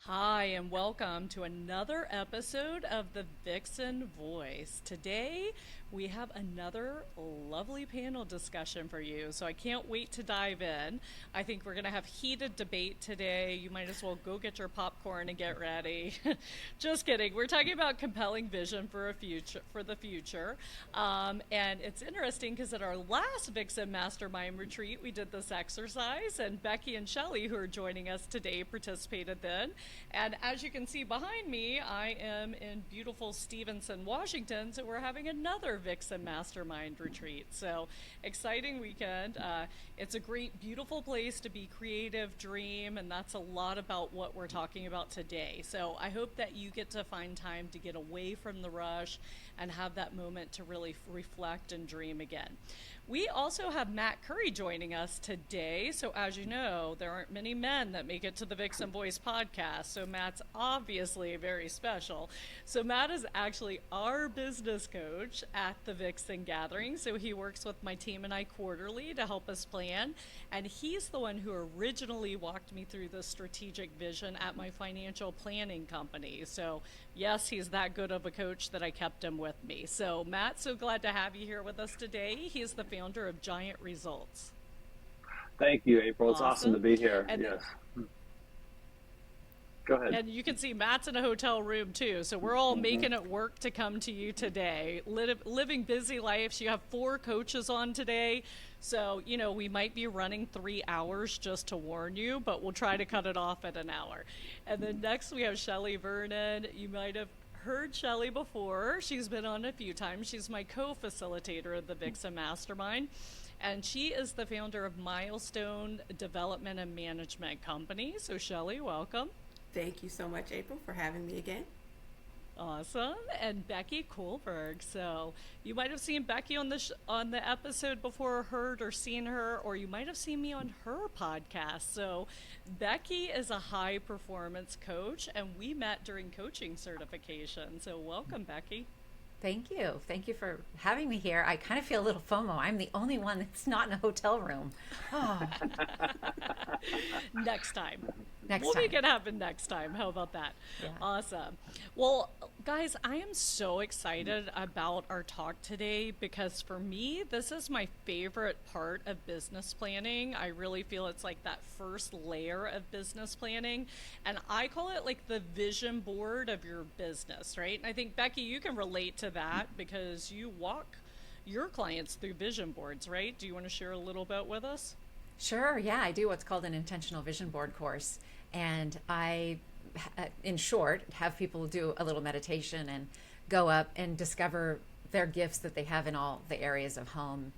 Hi, and welcome to another episode of the Vixen Voice. Today, we have another lovely panel discussion for you, so I can't wait to dive in. I think we're going to have heated debate today. You might as well go get your popcorn and get ready. Just kidding. We're talking about compelling vision for the future. And it's interesting because at our last Vixen Mastermind retreat, we did this exercise, and Becky and Shelley, who are joining us today, participated then. And as you can see behind me, I am in beautiful Stevenson, Washington. So we're having another Vixen Mastermind retreat. So exciting weekend. It's a great, beautiful place to be creative, dream, and that's a lot about what we're talking about today. So I hope that you get to find time to get away from the rush and have that moment to really reflect and dream again. We also have Matt Curry joining us today. So, as you know, there aren't many men that make it to the Vixen Voice podcast. So, Matt's obviously very special. So, Matt is actually our business coach at the Vixen Gathering. So, he works with my team and I quarterly to help us plan. And he's the one who originally walked me through the strategic vision at my financial planning company. So, yes, he's that good of a coach that I kept him with me. So, Matt, so glad to have you here with us today. He's the founder of Giant Results. Thank you, April. It's awesome to Awesome. be here. And Yes. Go ahead. and you can see Matt's in a hotel room too. So we're all making it work to come to you today. Living busy lives. You have four coaches on today. So, we might be running 3 hours just to warn you, but we'll try to cut it off at an hour. And then next we have Shelley Vernon. You might have heard Shelley before. She's been on a few times. She's my co-facilitator of the Vixen Mastermind. And she is the founder of Milestone Development and Management Company. So Shelley, welcome. Thank you so much, April, for having me again. Awesome. And Becky Kohlberg. So you might have seen Becky on the episode before, heard or seen her, or you might have seen me on her podcast. So Becky is a high performance coach, and we met during coaching certification. So welcome, Becky. Thank you. Thank you for having me here. I kind of feel a little FOMO. I'm the only one that's not in a hotel room. Oh, Next time. next We'll make time. it happen next time. How about that? Yeah. Awesome. Well, guys, I am so excited about our talk today because for me, this is my favorite part of business planning. I really feel it's like that first layer of business planning. And I call it like the vision board of your business, right? And I think, Becky, you can relate to that because you walk your clients through vision boards, right? Do you want to share a little bit with us? Sure. Yeah, I do what's called an intentional vision board course. And in short, have people do a little meditation and go up and discover their gifts that they have in all the areas of home,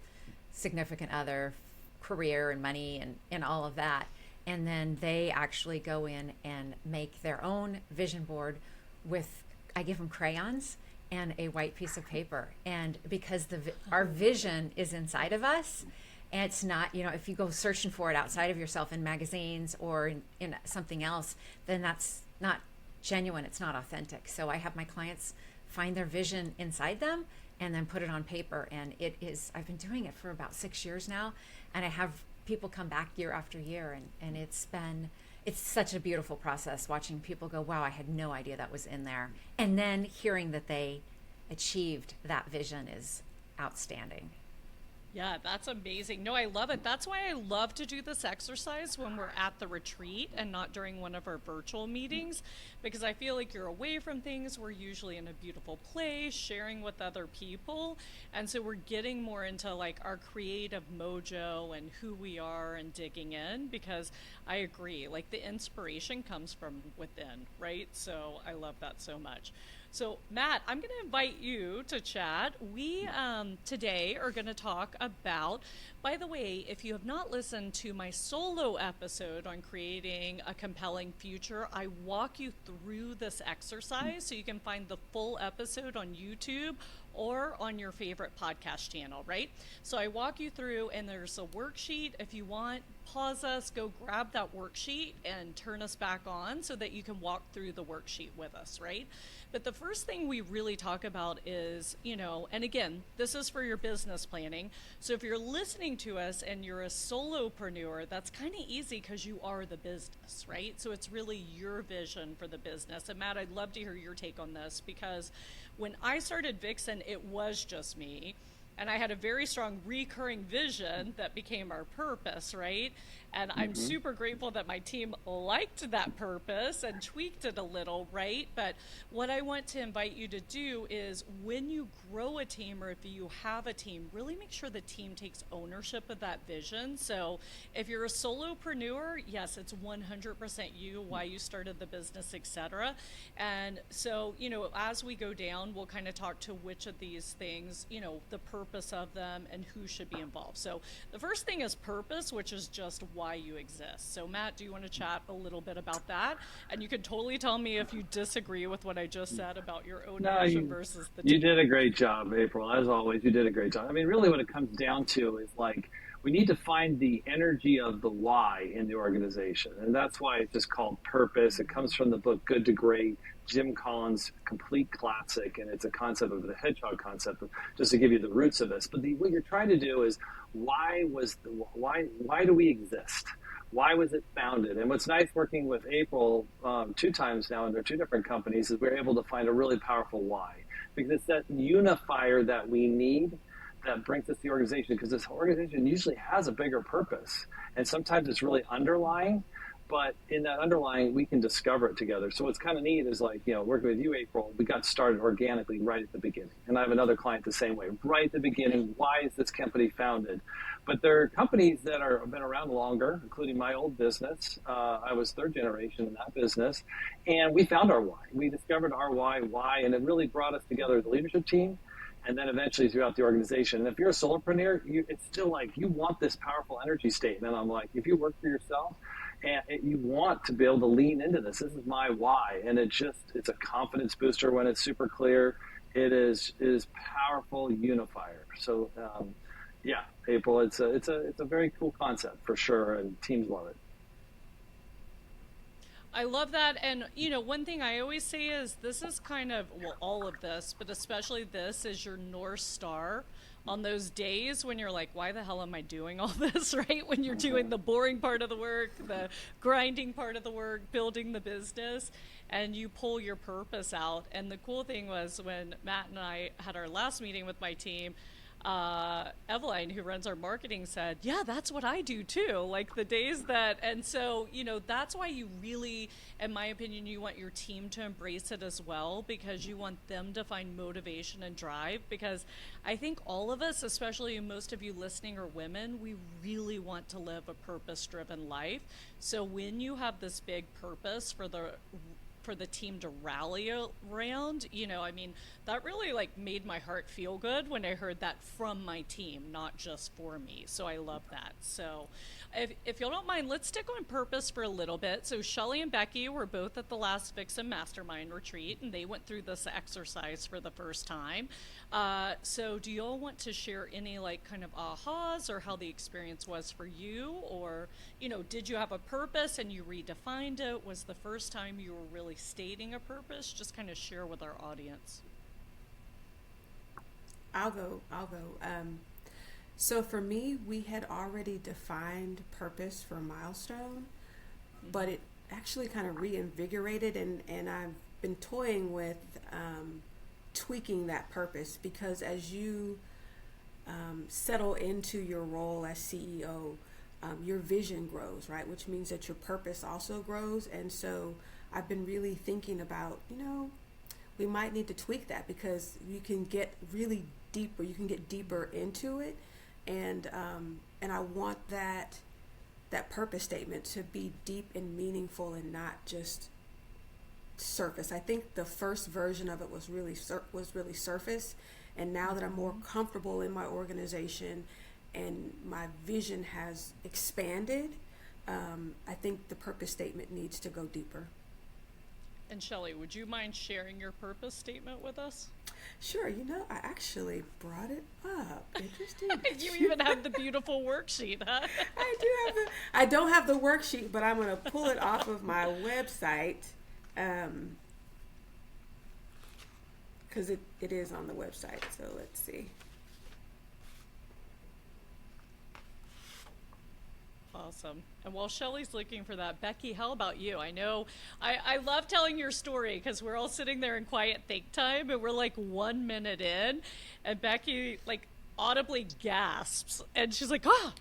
significant other, career, and money, and all of that. And then they actually go in and make their own vision board with, I give them crayons and a white piece of paper. And because our vision is inside of us, and it's not, if you go searching for it outside of yourself in magazines or in something else, then that's not genuine. It's not authentic. So I have my clients find their vision inside them and then put it on paper. And I've been doing it for about 6 years now. And I have people come back year after year. And it's such a beautiful process watching people go, wow, I had no idea that was in there. And then hearing that they achieved that vision is outstanding. Yeah, that's amazing. No, I love it. That's why I love to do this exercise when we're at the retreat and not during one of our virtual meetings, because I feel like you're away from things. We're usually in a beautiful place, sharing with other people. And so we're getting more into like our creative mojo and who we are and digging in, because I agree, like the inspiration comes from within, right? So I love that so much. So, Matt, I'm going to invite you to chat. We today are going to talk about, by the way, if you have not listened to my solo episode on creating a compelling future, I walk you through this exercise so you can find the full episode on YouTube or on your favorite podcast channel, right? So I walk you through, and there's a worksheet. If you want, pause us, go grab that worksheet and turn us back on so that you can walk through the worksheet with us, right? But the first thing we really talk about is, and again, this is for your business planning. So if you're listening to us and you're a solopreneur, that's kind of easy because you are the business, right? So it's really your vision for the business. And Matt, I'd love to hear your take on this, because when I started Vixen, it was just me. And I had a very strong recurring vision that became our purpose, right? And I'm super grateful that my team liked that purpose and tweaked it a little, right? But what I want to invite you to do is, when you grow a team, or if you have a team, really make sure the team takes ownership of that vision. So if you're a solopreneur, yes, it's 100% you, why you started the business, etc. And so, as we go down, we'll kind of talk to which of these things, the purpose of them and who should be involved. So the first thing is purpose, which is just why you exist. So Matt, do you want to chat a little bit about that? And you can totally tell me if you disagree with what I just said about your own vision versus the team. You did a great job, April. As always, you did a great job. I mean, really what it comes down to is, like, we need to find the energy of the why in the organization. And that's why it's just called purpose. It comes from the book Good to Great, Jim Collins' complete classic, and it's a concept of the hedgehog concept, just to give you the roots of this. But what you're trying to do is, why do we exist? Why was it founded? And what's nice working with April 2 times now under 2 different companies is we're able to find a really powerful why, because it's that unifier that we need that brings us the organization, because this organization usually has a bigger purpose, and sometimes it's really underlying, but in that underlying, we can discover it together. So what's kind of neat is, like, working with you, April, we got started organically right at the beginning. And I have another client the same way, right at the beginning. Why is this company founded? But there are companies that have been around longer, including my old business. I was 3rd generation in that business. And we found our why. We discovered our why, and it really brought us together as a leadership team, and then eventually throughout the organization. And if you're a solopreneur, it's still like, you want this powerful energy statement. I'm like, if you work for yourself, and you want to be able to lean into this. This is my why, and it's a confidence booster when it's super clear. It is powerful unifier. So, yeah, April, it's a very cool concept for sure, and teams love it. I love that. And, one thing I always say is, this is kind of, well, all of this, but especially this is your North Star on those days when you're like, why the hell am I doing all this, right? When you're doing the boring part of the work, the grinding part of the work, building the business, and you pull your purpose out. And the cool thing was, when Matt and I had our last meeting with my team, Eveline, who runs our marketing, said, yeah, that's what I do too. Like, the days that, and so, that's why you really, in my opinion, you want your team to embrace it as well, because you want them to find motivation and drive. Because I think all of us, especially most of you listening are women, we really want to live a purpose-driven life. So when you have this big purpose for the team to rally around, that really made my heart feel good when I heard that from my team, not just for me. So I love that. So if you don't mind, let's stick on purpose for a little bit. So Shelly and Becky were both at the last Vixen Mastermind retreat, and they went through this exercise for the first time. So do you all want to share any kind of ahas, or how the experience was for you? Or, did you have a purpose and you redefined it? Was the first time you were really stating a purpose? Just kind of share with our audience. I'll go. So for me, we had already defined purpose for Milestone, but it actually kind of reinvigorated, and I've been toying with tweaking that purpose, because as you settle into your role as CEO, your vision grows, right? Which means that your purpose also grows. And so I've been really thinking about, we might need to tweak that, because you can get really deeper, you can get deeper into it. And I want that purpose statement to be deep and meaningful, and not just surface. I think the first version of it was really surface, and now that I'm more comfortable in my organization and my vision has expanded, I think the purpose statement needs to go deeper. And Shelley, would you mind sharing your purpose statement with us? Sure. I actually brought it up. Interesting. You even have the beautiful worksheet, huh? I do have I don't have the worksheet, but I'm going to pull it off of my website. Because it is on the website. So let's see. Awesome. And while Shelley's looking for that, Becky, how about you? I know I love telling your story because we're all sitting there in quiet think time and we're like 1 minute in and Becky like audibly gasps and she's like, oh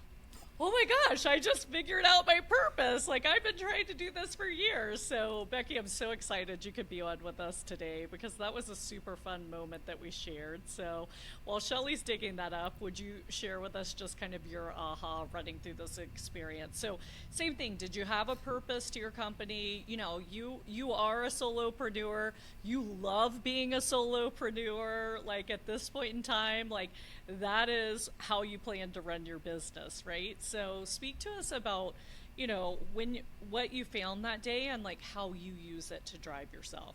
my gosh, I just figured out my purpose. Like I've been trying to do this for years. So Becky, I'm so excited you could be on with us today because that was a super fun moment that we shared. So while Shelley's digging that up, would you share with us just kind of your aha running through this experience? So same thing, did you have a purpose to your company? You are a solopreneur. You love being a solopreneur. Like at this point in time, like that is how you plan to run your business, right? So speak to us about, what you found that day and like how you use it to drive yourself.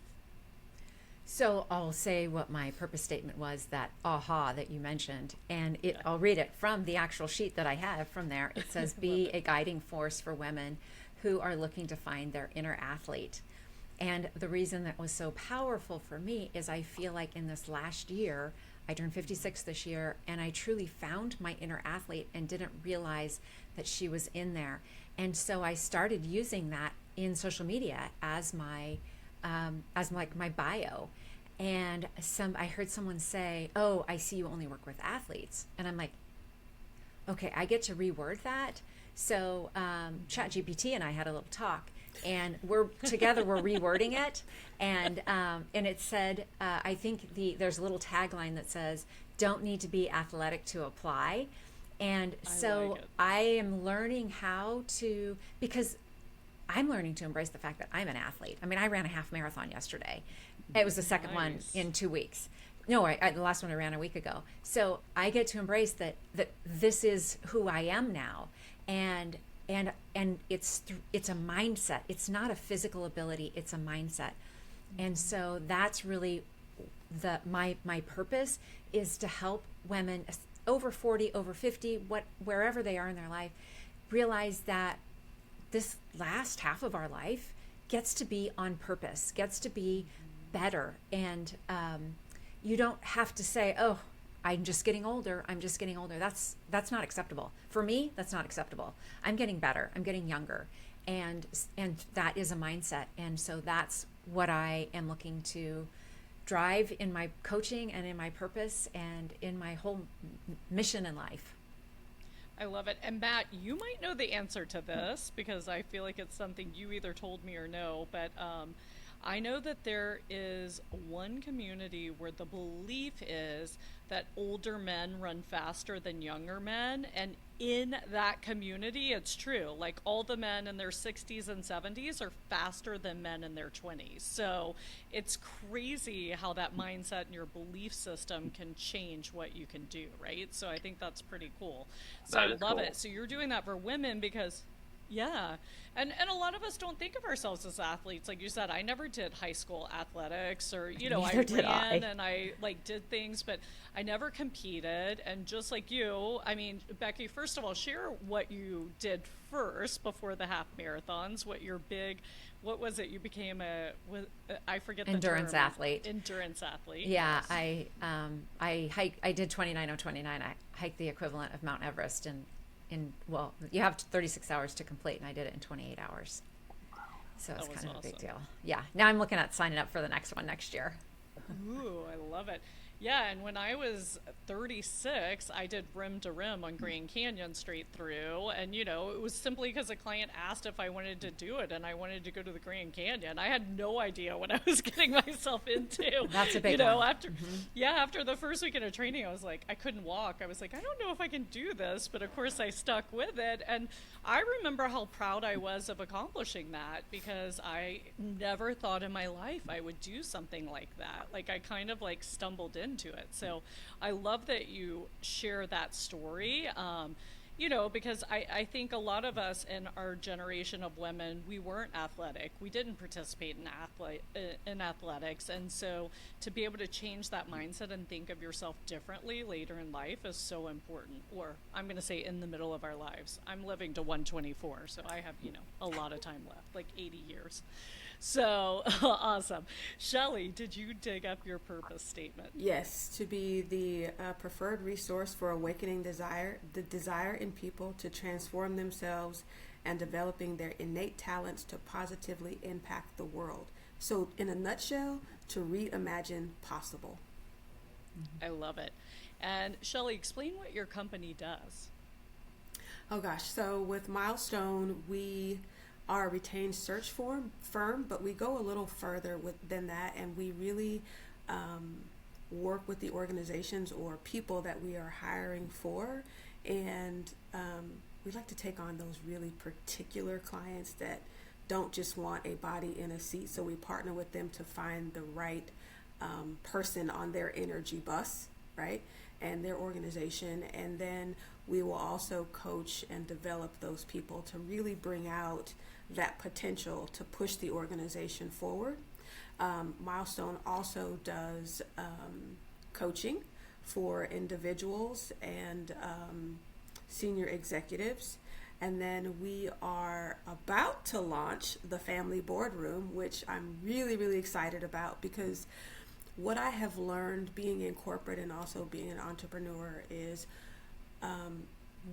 So I'll say what my purpose statement was, that aha that you mentioned, and I'll read it from the actual sheet that I have from there. It says, be a guiding force for women who are looking to find their inner athlete. And the reason that was so powerful for me is I feel like in this last year, I turned 56 this year, and I truly found my inner athlete and didn't realize that she was in there. And so I started using that in social media as my bio. And I heard someone say, "Oh, I see you only work with athletes," and I'm like, "Okay, I get to reword that." So ChatGPT and I had a little talk, and we're rewording it, and it said, I think there's a little tagline that says, "Don't need to be athletic to apply," and so like it. I am learning because I'm learning to embrace the fact that I'm an athlete. I mean, I ran a half marathon yesterday. It was the second one Nice. in 2 weeks. No, the last one I ran a week ago. So I get to embrace that this is who I am now, and it's a mindset. It's not a physical ability. It's a mindset, and so that's really my purpose is to help women over 40, over 50, wherever they are in their life, realize that this last half of our life gets to be on purpose, gets to be better, and you don't have to say, "Oh, I'm just getting older. I'm just getting older." That's not acceptable. For me, that's not acceptable. I'm getting better. I'm getting younger, and that is a mindset. And so that's what I am looking to drive in my coaching and in my purpose and in my whole mission in life. I love it. And Matt, you might know the answer to this because I feel like it's something you either told me or know, but I know that there is one community where the belief is that older men run faster than younger men. And in that community, it's true. Like all the men in their 60s and 70s are faster than men in their 20s. So it's crazy how that mindset and your belief system can change what you can do, right? So I think that's pretty cool. So I love it. So you're doing that for women because yeah. And a lot of us don't think of ourselves as athletes. Like you said, I never did high school athletics or, Neither did I. and I like did things, but I never competed. And just like you, I mean, Becky, first of all, share what you did first before the half marathons, what was it? You became I forget the Endurance term. athlete. Endurance athlete. Yeah, Yes. I did 29:029. I hiked the equivalent of Mount Everest well, you have 36 hours to complete, and I did it in 28 hours. So it's kind of a big awesome. deal. Yeah. Now I'm looking at signing up for the next one next year. Ooh, I love it. Yeah, and when I was 36, I did rim to rim on Grand Canyon straight through. And, it was simply because a client asked if I wanted to do it, and I wanted to go to the Grand Canyon. I had no idea what I was getting myself into. That's a big one. After the first weekend of training, I was like, I couldn't walk. I was like, I don't know if I can do this. But, of course, I stuck with it. And I remember how proud I was of accomplishing that because I never thought in my life I would do something like that. Like, I kind of, stumbled into it. So I love that you share that story. You know, because I think a lot of us in our generation of women, we weren't athletic. We didn't participate in athletics. And so to be able to change that mindset and think of yourself differently later in life is so important. Or I'm going to say in the middle of our lives. I'm living to 124, so I have, you know, a lot of time left, like 80 years. So awesome. Shelley, did you dig up your purpose statement? Yes, to be the preferred resource for awakening the desire in people to transform themselves and developing their innate talents to positively impact the world. So, in a nutshell, to reimagine possible. I love it. And Shelley, explain what your company does. Oh gosh, so with Milestone, we are a retained search firm, but we go a little further than that, and we really work with the organizations or people that we are hiring for, and we like to take on those really particular clients that don't just want a body in a seat, so we partner with them to find the right person on their energy bus, right, and their organization, and then we will also coach and develop those people to really bring out that potential to push the organization forward. Milestone also does coaching for individuals and senior executives. And then we are about to launch the Family Boardroom, which I'm really, really excited about, because what I have learned being in corporate and also being an entrepreneur is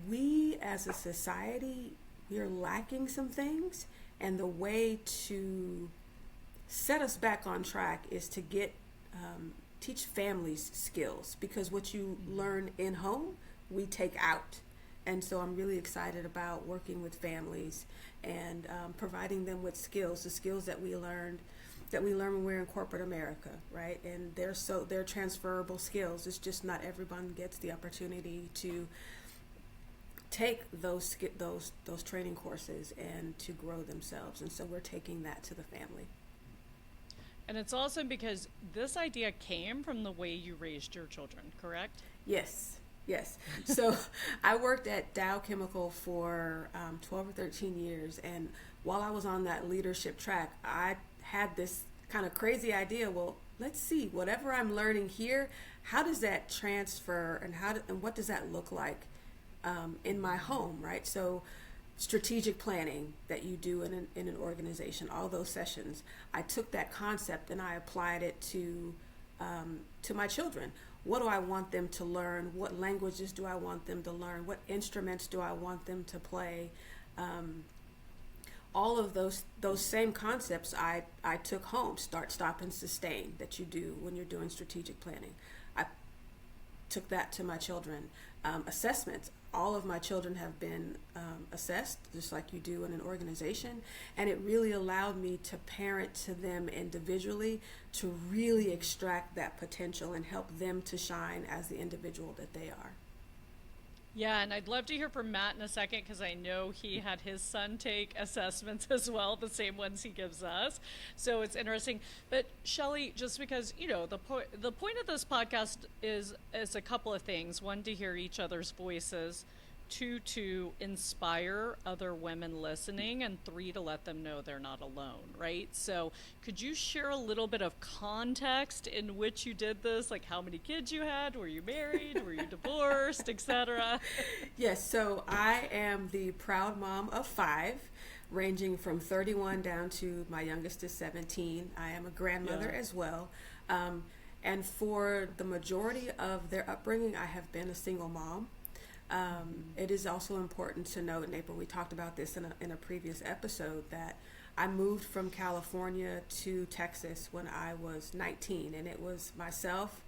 we as a society, we're lacking some things, and the way to set us back on track is to teach families skills, because what you learn in home, we take out. And so I'm really excited about working with families and providing them with skills, the skills that we learn when we're in corporate America, right? And they're transferable skills. It's just not everyone gets the opportunity to take those training courses and to grow themselves. And so we're taking that to the family. And it's awesome because this idea came from the way you raised your children, correct? Yes. So I worked at Dow Chemical for 12 or 13 years. And while I was on that leadership track, I had this kind of crazy idea. Well, let's see, whatever I'm learning here, how does that transfer, and what does that look like in my home, right? So strategic planning that you do in an organization, all those sessions, I took that concept and I applied it to my children. What do I want them to learn? What languages do I want them to learn? What instruments do I want them to play? All of those same concepts I took home. Start, stop, and sustain that you do when you're doing strategic planning. I took that to my children. Assessments. All of my children have been assessed, just like you do in an organization, and it really allowed me to parent to them individually to really extract that potential and help them to shine as the individual that they are. Yeah, and I'd love to hear from Matt in a second, because I know he had his son take assessments as well, the same ones he gives us. So it's interesting. But Shelley, just because, you know, the point of this podcast is a couple of things. One, to hear each other's voices. 2, to inspire other women listening, and 3, to let them know they're not alone, right? So could you share a little bit of context in which you did this? Like how many kids you had? Were you married? Were you divorced, etc.? Yes, so I am the proud mom of 5, ranging from 31 down to my youngest is 17. I am a grandmother as well. And for the majority of their upbringing, I have been a single mom. It is also important to note, and April, we talked about this in a previous episode, that I moved from California to Texas when I was 19, and it was myself,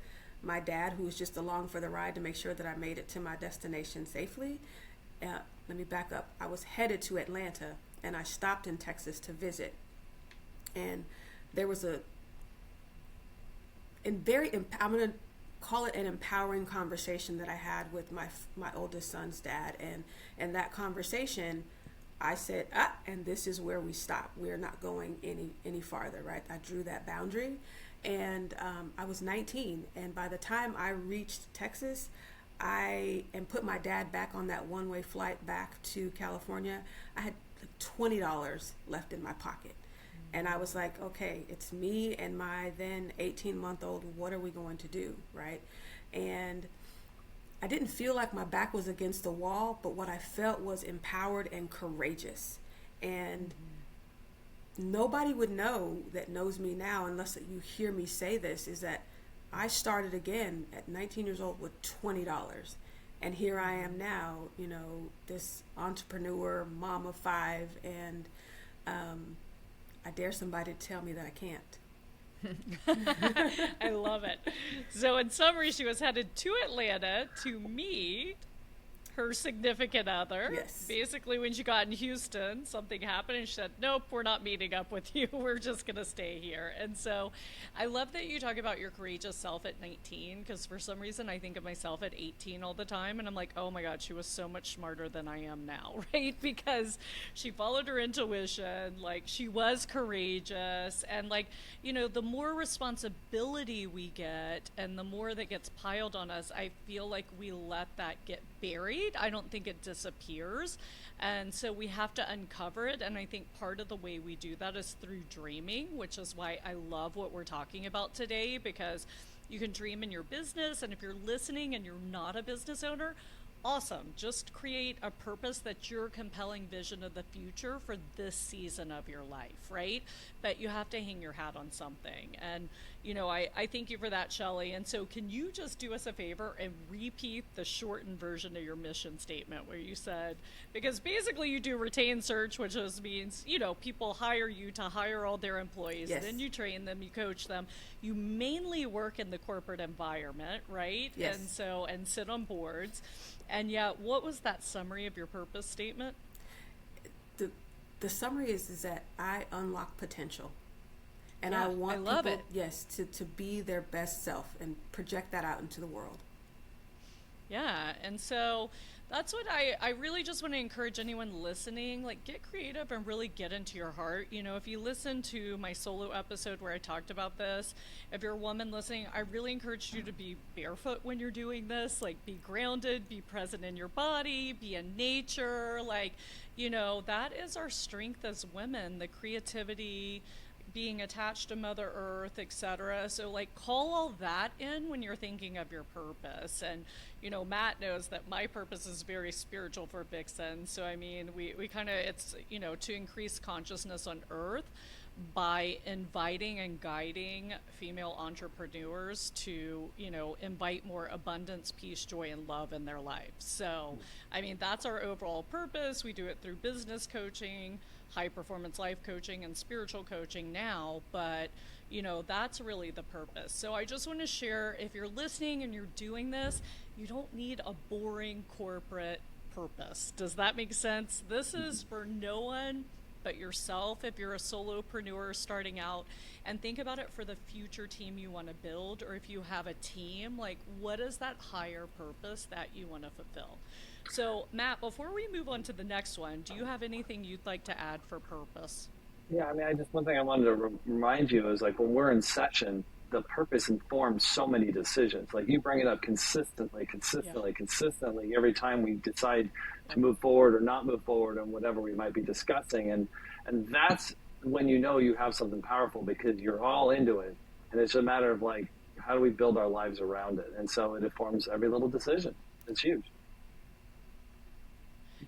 my dad, who was just along for the ride to make sure that I made it to my destination safely. Let me back up. I was headed to Atlanta, and I stopped in Texas to visit, and there was I'm going to call it an empowering conversation that I had with my oldest son's dad, and that conversation, I said, and this is where we stop. We're not going any farther, right? I drew that boundary, and I was 19, and by the time I reached Texas, and put my dad back on that one-way flight back to California, I had like $20 left in my pocket. And I was like, okay, it's me and my then 18-month-old. What are we going to do, right? And I didn't feel like my back was against the wall, but what I felt was empowered and courageous. And nobody would know that knows me now, unless that you hear me say this, is that I started again at 19 years old with $20. And here I am now, you know, this entrepreneur, mom of 5, and I dare somebody to tell me that I can't. I love it. So in summary, she was headed to Atlanta to meet her significant other. Yes. Basically, when she got in Houston, something happened and she said, nope, we're not meeting up with you. We're just going to stay here. And so I love that you talk about your courageous self at 19, because for some reason I think of myself at 18 all the time. And I'm like, oh my God, she was so much smarter than I am now, right? Because she followed her intuition, like she was courageous. And like, you know, the more responsibility we get and the more that gets piled on us, I feel like we let that get buried. I don't think it disappears. And so we have to uncover it. And I think part of the way we do that is through dreaming, which is why I love what we're talking about today, because you can dream in your business. And if you're listening and you're not a business owner, awesome. Just create a purpose that's your compelling vision of the future for this season of your life, right? But you have to hang your hat on something. And, you know, I thank you for that, Shelley. And so can you just do us a favor and repeat the shortened version of your mission statement where you said, because basically you do retain search, which just means, you know, people hire you to hire all their employees. Yes. Then you train them, you coach them. You mainly work in the corporate environment, right? Yes. And sit on boards. And yet, what was that summary of your purpose statement? The summary is that I unlock potential. And Yeah, I want I love people, it. yes, to be their best self and project that out into the world. Yeah, and so that's what I really just want to encourage anyone listening, like get creative and really get into your heart. You know, if you listen to my solo episode where I talked about this, if you're a woman listening, I really encourage you to be barefoot when you're doing this, like be grounded, be present in your body, be in nature, like, you know, that is our strength as women, the creativity, being attached to Mother Earth, etc. So like call all that in when you're thinking of your purpose. And, you know, Matt knows that my purpose is very spiritual for Vixen. So I mean, we kind of, it's, you know, to increase consciousness on Earth by inviting and guiding female entrepreneurs to, you know, invite more abundance, peace, joy, and love in their lives. So, I mean, that's our overall purpose. We do it through business coaching, high performance life coaching, and spiritual coaching now, but you know, that's really the purpose. So I just want to share, if you're listening and you're doing this, you don't need a boring corporate purpose. Does that make sense? This is for no one but yourself if you're a solopreneur starting out, and think about it for the future team you want to build, or if you have a team, like what is that higher purpose that you want to fulfill? So Matt, before we move on to the next one, do you have anything you'd like to add for purpose? Yeah, I mean, one thing I wanted to remind you is like when we're in session, the purpose informs so many decisions. Like you bring it up consistently every time we decide to move forward or not move forward on whatever we might be discussing. And that's when you know you have something powerful, because you're all into it. And it's a matter of like, how do we build our lives around it? And so it informs every little decision. It's huge.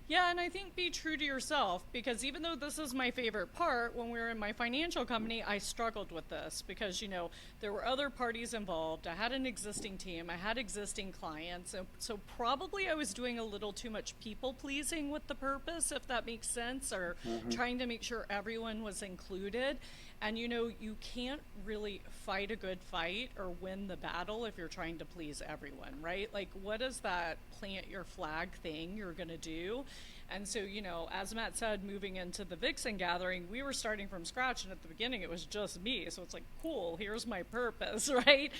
Yeah, and I think be true to yourself, because even though this is my favorite part, when we were in my financial company, I struggled with this because, you know, there were other parties involved. I had an existing team. I had existing clients. So probably I was doing a little too much people pleasing with the purpose, if that makes sense, or trying to make sure everyone was included. And, you know, you can't really fight a good fight or win the battle if you're trying to please everyone, right? Like, what is that plant your flag thing you're going to do? And so, you know, as Matt said, moving into the Vixen gathering, we were starting from scratch. And at the beginning, it was just me. So it's like, cool, here's my purpose, right?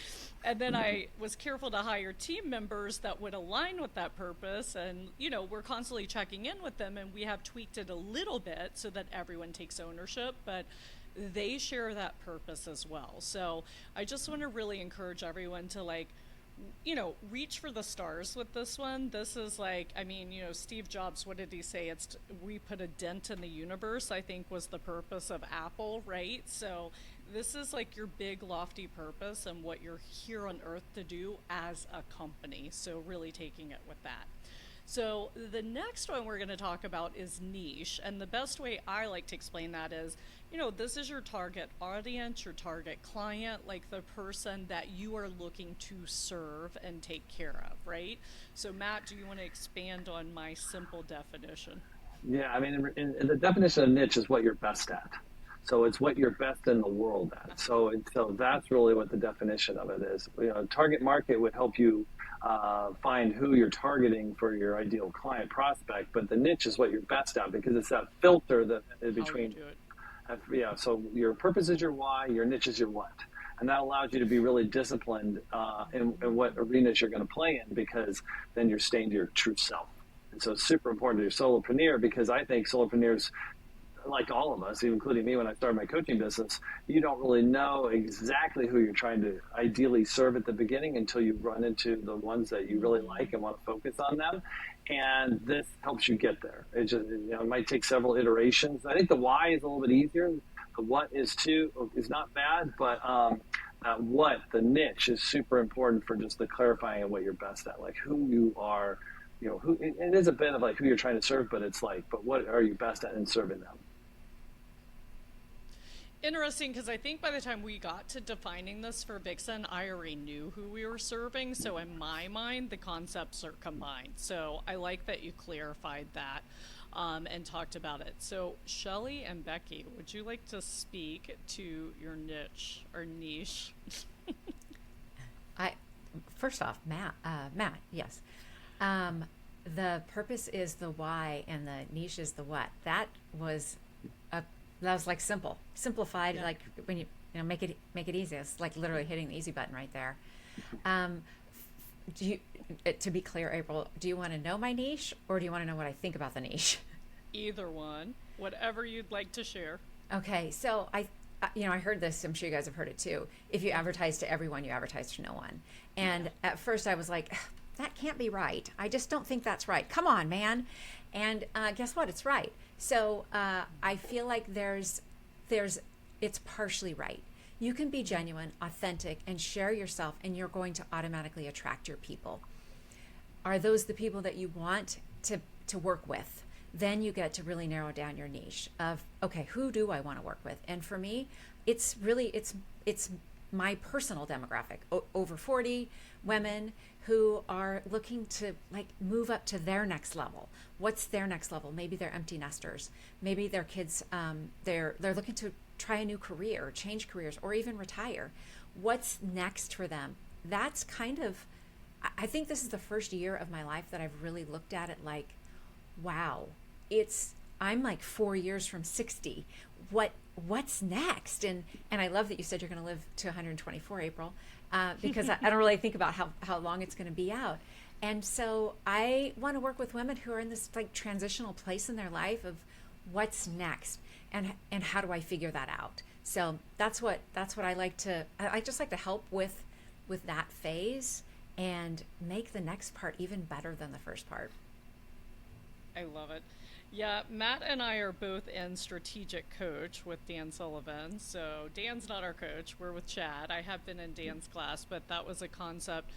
And then I was careful to hire team members that would align with that purpose. And, you know, we're constantly checking in with them. And we have tweaked it a little bit so that everyone takes ownership. But they share that purpose as well. So I just want to really encourage everyone to like reach for the stars with this one. This is like, I mean, Steve Jobs, what did he say? We put a dent in the universe, I think was the purpose of Apple, right? So this is like your big lofty purpose and what you're here on earth to do as a company. So really taking it with that. So the next one we're going to talk about is niche. And the best way I like to explain that is, this is your target audience, your target client, like the person that you are looking to serve and take care of, right? So Matt, do you want to expand on my simple definition? Yeah, I mean, in the definition of niche is what you're best at. So it's what you're best in the world at. So that's really what the definition of it is. Target market would help you find who you're targeting for your ideal client prospect, but the niche is what you're best at because it's that filter that in between. How you do it. Yeah, so your purpose is your why, your niche is your what. And that allows you to be really disciplined in what arenas you're going to play in because then you're staying to your true self. And so it's super important to your solopreneur because I think solopreneurs, like all of us, including me when I started my coaching business, you don't really know exactly who you're trying to ideally serve at the beginning until you run into the ones that you really like and want to focus on them. And this helps you get there. It might take several iterations. I think the why is a little bit easier. The what is not bad, but the niche is super important for just the clarifying of what you're best at, like who you are. It is a bit of like who you're trying to serve, but it's like, but what are you best at in serving them? Interesting, because I think by the time we got to defining this for Vixen, I already knew who we were serving. So in my mind, the concepts are combined. So I like that you clarified that and talked about it. So Shelly and Becky, would you like to speak to your niche or niche? First off, Matt, yes. The purpose is the why and the niche is the what. That was like simplified, yeah. Like when you make it easy. It's like literally hitting the easy button right there. To be clear, April, do you want to know my niche or do you want to know what I think about the niche? Either one, whatever you'd like to share. Okay, so I heard this. I'm sure you guys have heard it too. If you advertise to everyone, you advertise to no one. And at first I was like, that can't be right. I just don't think that's right. Come on, man. And guess what? It's right. So I feel like it's partially right. You can be genuine, authentic, and share yourself, and you're going to automatically attract your people. Are those the people that you want to work with? Then you get to really narrow down your niche of, okay, who do I want to work with? And for me, it's my personal demographic, over 40 women who are looking to like move up to their next level. What's their next level? Maybe they're empty nesters. Maybe their kids, they're looking to try a new career, change careers, or even retire. What's next for them? That's I think this is the first year of my life that I've really looked at it like, wow, I'm like 4 years from 60. What's next? And I love that you said you're going to live to 124, April, because I don't really think about how long it's going to be out. And so I want to work with women who are in this like transitional place in their life of what's next and how do I figure that out? So that's what I just like to help with that phase and make the next part even better than the first part. I love it. Yeah, Matt and I are both in Strategic Coach with Dan Sullivan. So Dan's not our coach. We're with Chad. I have been in Dan's class, but that was a concept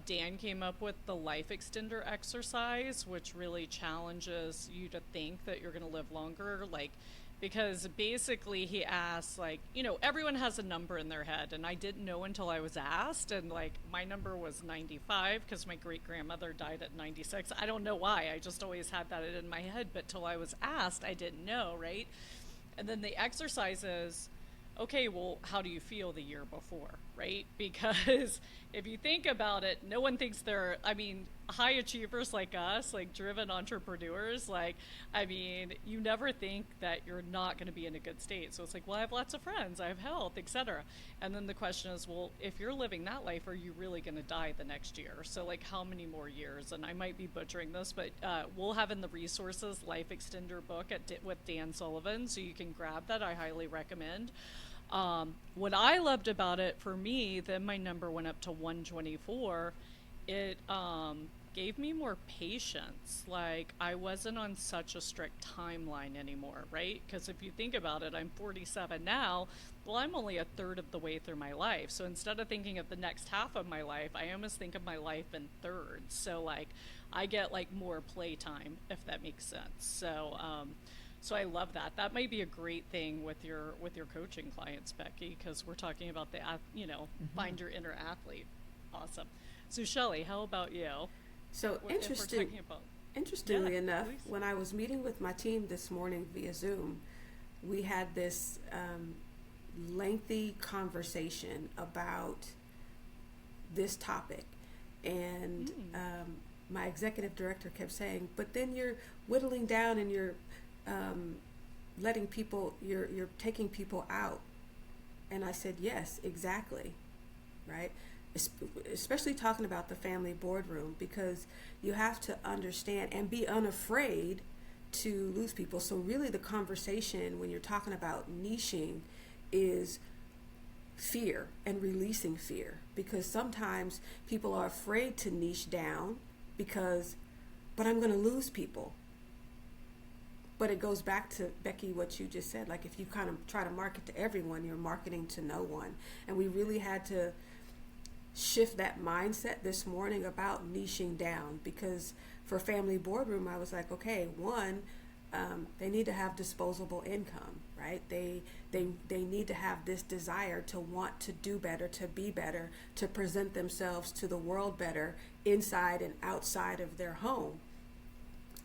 Dan came up with, the life extender exercise, which really challenges you to think that you're going to live longer. Because basically he asks, everyone has a number in their head, and I didn't know until I was asked, and my number was 95 because my great grandmother died at 96. I don't know why, I just always had that in my head, but till I was asked, I didn't know, right? And then the exercise is, okay, well, how do you feel the year before, right? Because if you think about it, no one thinks high achievers like us, like driven entrepreneurs, you never think that you're not going to be in a good state. So it's like, well, I have lots of friends, I have health, etc. And then the question is, well, if you're living that life, are you really going to die the next year? So how many more years? And I might be butchering this, but we'll have in the resources Life Extender book with Dan Sullivan, so you can grab that. I highly recommend. What I loved about it for me, then my number went up to 124. It gave me more patience. Like, I wasn't on such a strict timeline anymore, right? Because if you think about it, I'm 47 now. Well, I'm only a third of the way through my life. So instead of thinking of the next half of my life, I almost think of my life in thirds. So, like, I get like more playtime, if that makes sense. So I love that. That might be a great thing with your coaching clients, Becky, because we're talking about find your inner athlete. Awesome. So Shelley, how about you? So interestingly enough, please. When I was meeting with my team this morning via Zoom, we had this lengthy conversation about this topic, and my executive director kept saying, "But then you're whittling down and you're letting people, you're taking people out." And I said, yes, exactly, right? Especially talking about the family boardroom, because you have to understand and be unafraid to lose people. So really the conversation when you're talking about niching is fear and releasing fear, because sometimes people are afraid to niche down because, but I'm going to lose people. But it goes back to, Becky, what you just said. Like, if you kind of try to market to everyone, you're marketing to no one. And we really had to shift that mindset this morning about niching down, because for Family Boardroom, I was like, okay, one, they need to have disposable income, right? They need to have this desire to want to do better, to be better, to present themselves to the world better inside and outside of their home.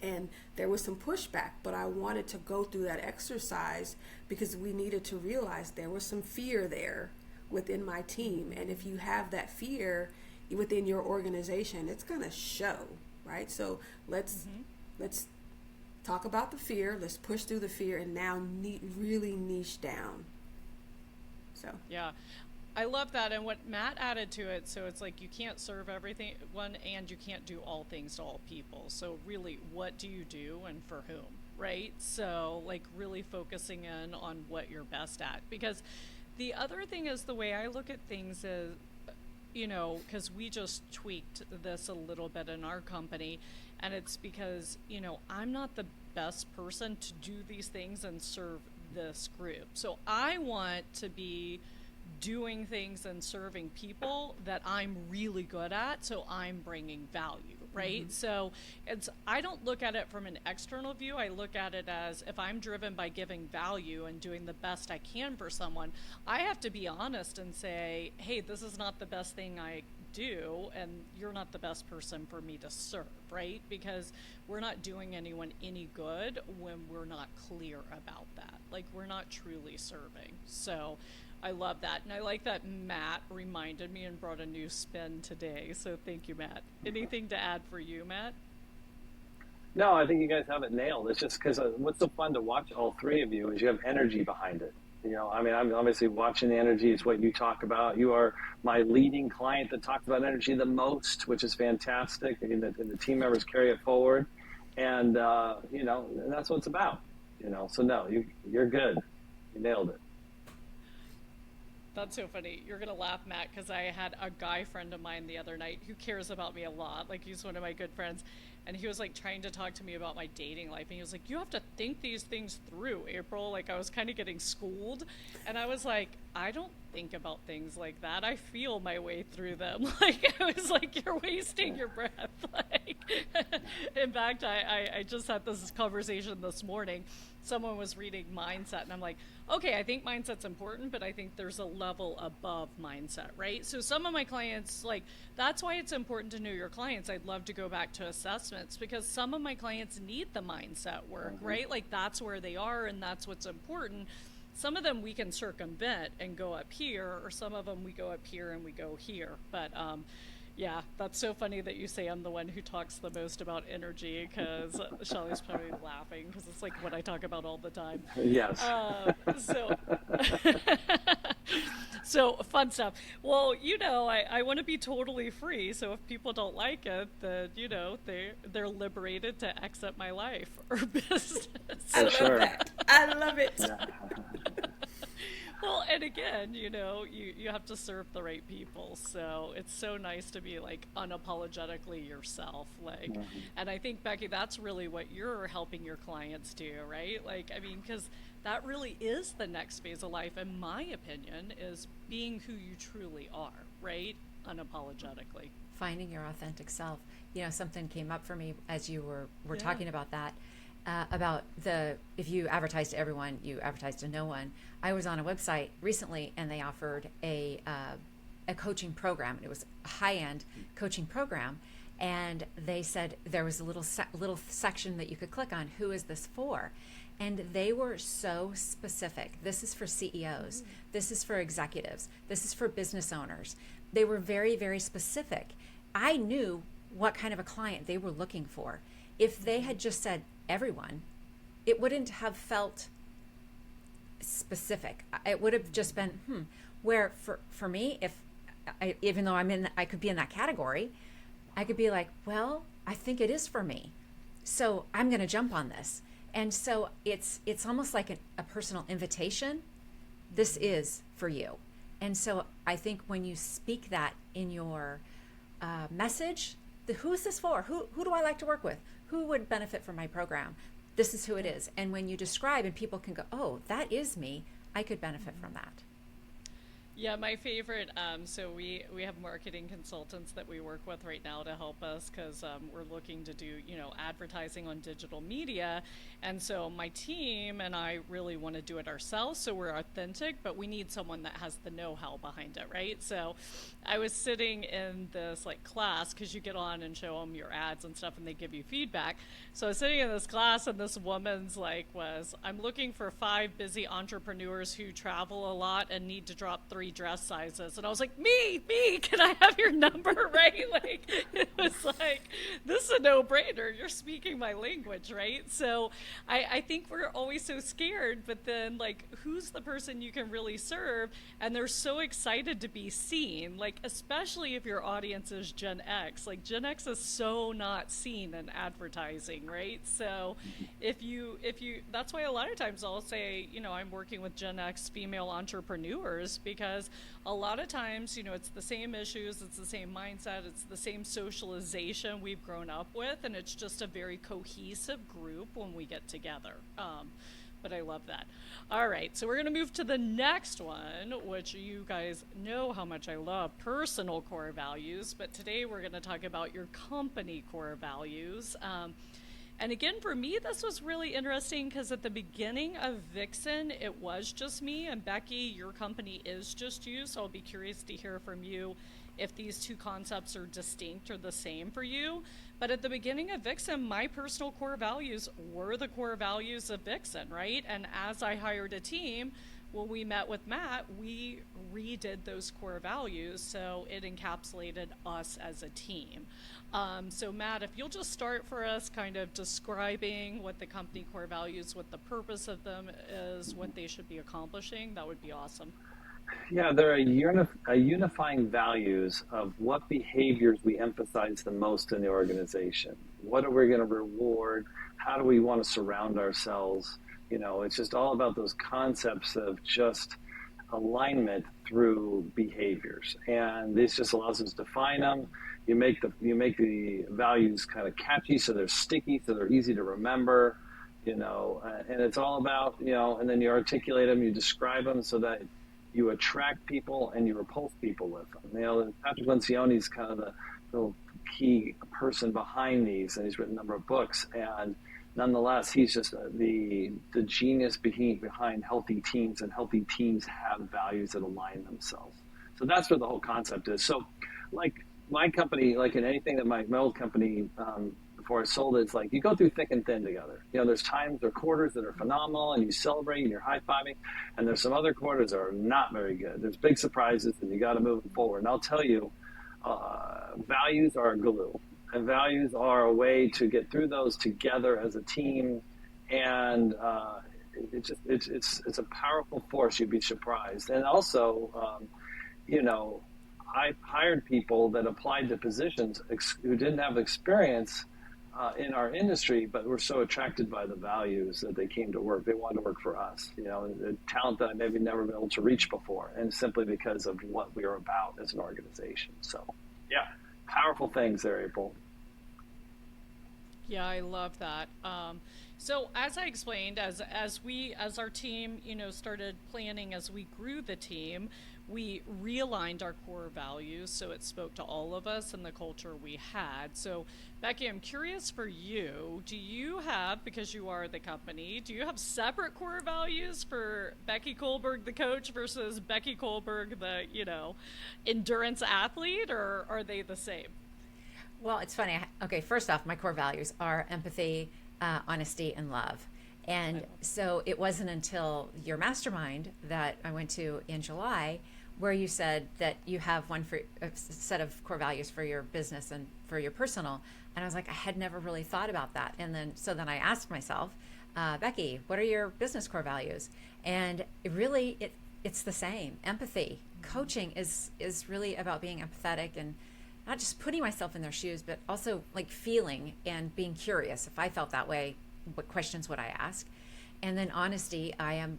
And there was some pushback, but I wanted to go through that exercise because we needed to realize there was some fear there within my team. And if you have that fear within your organization, it's going to show, right? So let's talk about the fear. Let's push through the fear and now really niche down. So yeah. I love that, and what Matt added to it, so it's like you can't serve everyone and you can't do all things to all people. So really, what do you do and for whom, right? So like really focusing in on what you're best at. Because the other thing is, the way I look at things is, because we just tweaked this a little bit in our company, and it's because, I'm not the best person to do these things and serve this group. So I want to be doing things and serving people that I'm really good at, so I'm bringing value, right? So I don't look at it from an external view. I look at it as, if I'm driven by giving value and doing the best I can for someone, I have to be honest and say, hey, this is not the best thing I do, and you're not the best person for me to serve, right? Because we're not doing anyone any good when we're not clear about that. Like, we're not truly serving. So I love that. And I like that Matt reminded me and brought a new spin today. So thank you, Matt. Anything to add for you, Matt? No, I think you guys have it nailed. It's just because what's so fun to watch all three of you is you have energy behind it. I'm obviously watching the energy. It's what you talk about. You are my leading client that talks about energy the most, which is fantastic. And the team members carry it forward. And, and that's what it's about. So no, you're good. You nailed it. That's so funny. You're going to laugh, Matt, because I had a guy friend of mine the other night who cares about me a lot. Like, he's one of my good friends. And he was, like, trying to talk to me about my dating life. And he was like, you have to think these things through, April. Like, I was kind of getting schooled. And I was like, I don't think about things like that. I feel my way through them. Like, I was like, you're wasting your breath. Like, in fact, I just had this conversation this morning. Someone was reading mindset, and I'm like, okay, I think mindset's important, but I think there's a level above mindset, right? So some of my clients, like, that's why it's important to know your clients. I'd love to go back to assessments, because some of my clients need the mindset work, right? Like, that's where they are, and that's what's important. Some of them we can circumvent and go up here, or some of them we go up here and we go here. But yeah, that's so funny that you say I'm the one who talks the most about energy, because Shelley's probably laughing because it's like what I talk about all the time. Yes. So fun stuff. Well, I want to be totally free. So if people don't like it, then, they're liberated to exit my life or business. I love that. I love it. Yeah. Well, and again, you have to serve the right people. So it's so nice to be like unapologetically yourself. Like, and I think, Becky, that's really what you're helping your clients do, right? Like, I mean, because that really is the next phase of life, in my opinion, is being who you truly are, right? Unapologetically. Finding your authentic self. Something came up for me as you were Yeah. talking about that, about if you advertise to everyone, you advertise to no one. I was on a website recently, and they offered a coaching program. It was a high-end coaching program, and they said there was a little section that you could click on. Who is this for? And they were so specific. This is for CEOs. This is for executives. This is for business owners. They were very, very specific. I knew what kind of a client they were looking for. If they had just said everyone, it wouldn't have felt specific. It would have just been, where for me, even though I could be in that category, I could be like, well, I think it is for me. So I'm going to jump on this. And so it's almost like a personal invitation. This is for you. And so I think when you speak that in your message, who is this for? Who do I like to work with? Who would benefit from my program? This is who it is. And when you describe, and people can go, oh, that is me, I could benefit from that. Yeah, my favorite. So we have marketing consultants that we work with right now to help us because we're looking to do advertising on digital media, and so my team and I really want to do it ourselves. So we're authentic, but we need someone that has the know-how behind it, right? So I was sitting in this like class because you get on and show them your ads and stuff, and they give you feedback. So I was sitting in this class, and this woman's like I'm looking for 5 busy entrepreneurs who travel a lot and need to drop 3 dress sizes. And I was like, me, can I have your number? Right? Like, it was like, this is a no-brainer. You're speaking my language, right? So I think we're always so scared, but then like, who's the person you can really serve? And they're so excited to be seen, like, especially if your audience is Gen X. Like, Gen X is so not seen in advertising, right? So if you that's why a lot of times I'll say, I'm working with Gen X female entrepreneurs, because a lot of times, it's the same issues, it's the same mindset, it's the same socialization we've grown up with, and it's just a very cohesive group when we get together. But I love that. All right, so we're going to move to the next one, which you guys know how much I love personal core values, but today we're going to talk about your company core values. And again, for me, this was really interesting because at the beginning of Vixen, it was just me, and Becky, your company is just you. So I'll be curious to hear from you if these two concepts are distinct or the same for you. But at the beginning of Vixen, my personal core values were the core values of Vixen, right? And as I hired a team, when we met with Matt, we redid those core values, so it encapsulated us as a team. So Matt, if you'll just start for us kind of describing what the company core values, what the purpose of them is, what they should be accomplishing, that would be awesome. Yeah, they're a unifying values of what behaviors we emphasize the most in the organization. What are we going to reward? How do we want to surround ourselves? It's just all about those concepts of just alignment through behaviors. And this just allows us to define them. You make the values kind of catchy, so they're sticky, so they're easy to remember, and it's all about, and then you articulate them, you describe them so that you attract people and you repulse people with them. Patrick Lencioni's kind of the real key person behind these, and he's written a number of books, and nonetheless, he's just the genius behind healthy teams, and healthy teams have values that align themselves. So that's what the whole concept is. So, like my company, like in anything that my old company, before I sold it, it's like you go through thick and thin together. There's times or quarters that are phenomenal, and you celebrate and you're high-fiving, and there's some other quarters that are not very good. There's big surprises, and you got to move forward. And I'll tell you, values are glue. And values are a way to get through those together as a team, and it's a powerful force. You'd be surprised. And also, I hired people that applied to positions who didn't have experience in our industry, but were so attracted by the values that they came to work. They wanted to work for us, the talent that I maybe never been able to reach before, and simply because of what we are about as an organization. So, yeah, powerful things there, April. Yeah, I love that. So as I explained, as our team, started planning, as we grew the team, we realigned our core values so it spoke to all of us and the culture we had. So Becky, I'm curious for you, do you have, because you are the company, do you have separate core values for Becky Kohlberg, the coach, versus Becky Kohlberg, the, endurance athlete, or are they the same? Well, it's funny. Okay, first off, my core values are empathy, honesty, and love. And so it wasn't until your mastermind that I went to in July where you said that you have one for a set of core values for your business and for your personal. And I was like, I had never really thought about that. And then I asked myself, Becky, what are your business core values? And it's the same. Empathy. Coaching is really about being empathetic and not just putting myself in their shoes, but also like feeling and being curious. If I felt that way, what questions would I ask? And then honesty, I am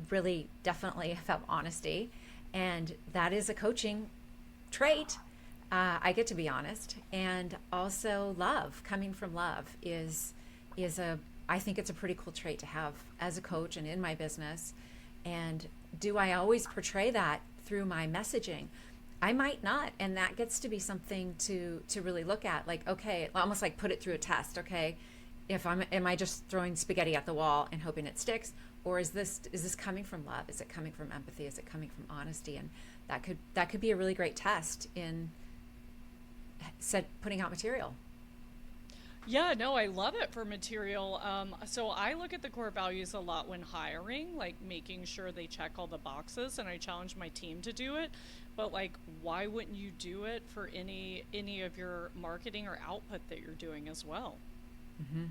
really definitely about honesty. And that is a coaching trait. I get to be honest. And also love, coming from love I think it's a pretty cool trait to have as a coach and in my business. And do I always portray that through my messaging? I might not, and that gets to be something to really look at. Like, okay, almost like put it through a test. Okay, am I just throwing spaghetti at the wall and hoping it sticks, or is this coming from love? Is it coming from empathy? Is it coming from honesty? And that could be a really great test in putting out material. Yeah, no, I love it for material. So I look at the core values a lot when hiring, like making sure they check all the boxes, and I challenge my team to do it. But like, why wouldn't you do it for any of your marketing or output that you're doing as well? Mm-hmm.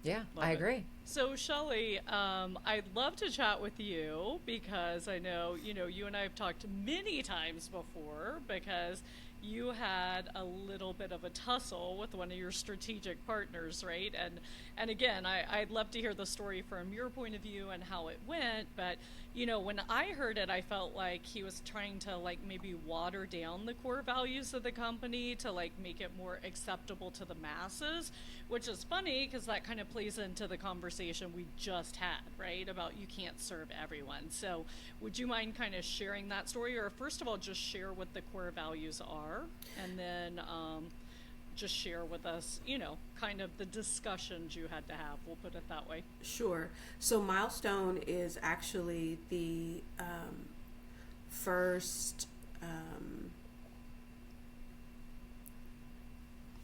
Yeah, Love I it. agree. So Shelley, I'd love to chat with you because I know, you and I have talked many times before because you had a little bit of a tussle with one of your strategic partners, right? And again, I'd love to hear the story from your point of view and how it went. But, when I heard it, I felt like he was trying to like maybe water down the core values of the company to like make it more acceptable to the masses, which is funny because that kind of plays into the conversation we just had, right? About you can't serve everyone. So would you mind kind of sharing that story, or first of all, just share what the core values are, and then just share with us, kind of the discussions you had to have. We'll put it that way. Sure. So Milestone is actually the first.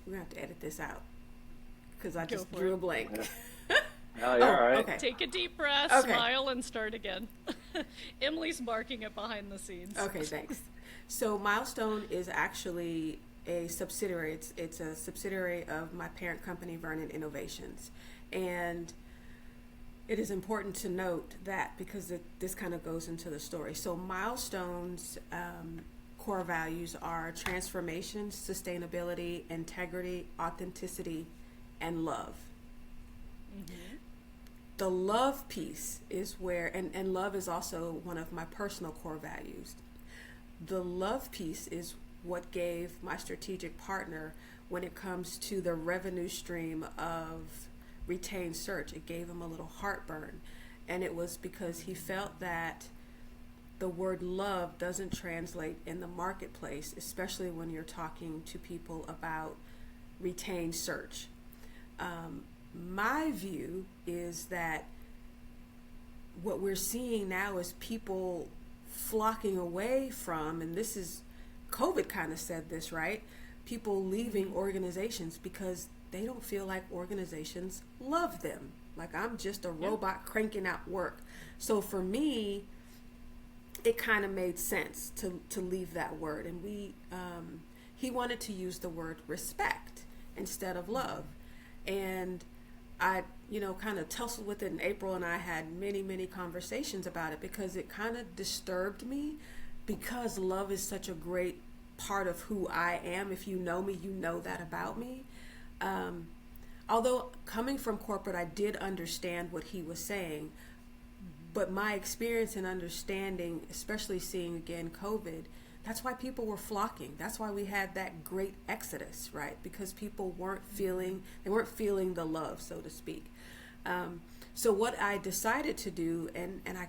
We're gonna have to edit this out because I just drew a blank. Yeah. Oh, you're all right. Okay. Take a deep breath, Okay. smile, and start again. Emily's marking it behind the scenes. Okay, thanks. So Milestone is actually a subsidiary. It's a subsidiary of my parent company, Vernon Innovations. And it is important to note that because this kind of goes into the story. So Milestone's core values are transformation, sustainability, integrity, authenticity, and love. Mm-hmm. The love piece is where, and love is also one of my personal core values. The love piece is what gave my strategic partner, when it comes to the revenue stream of retained search, it gave him a little heartburn. And it was because he felt that the word love doesn't translate in the marketplace, especially when you're talking to people about retained search. My view is that what we're seeing now is people flocking away from, and this is, COVID kind of said this, right? People leaving organizations because they don't feel like organizations love them. Like, I'm just a robot cranking out work. So for me, it kind of made sense to leave that word. And he wanted to use the word respect instead of love. And I, kind of tussled with it in April, and I had many, many conversations about it because it kind of disturbed me, because love is such a great part of who I am. If you know me, you know that about me. Although coming from corporate, I did understand what he was saying, but my experience and understanding, especially seeing again COVID, that's why people were flocking. That's why we had that great exodus, right? Because people weren't feeling the love, so to speak. So what I decided to do, and I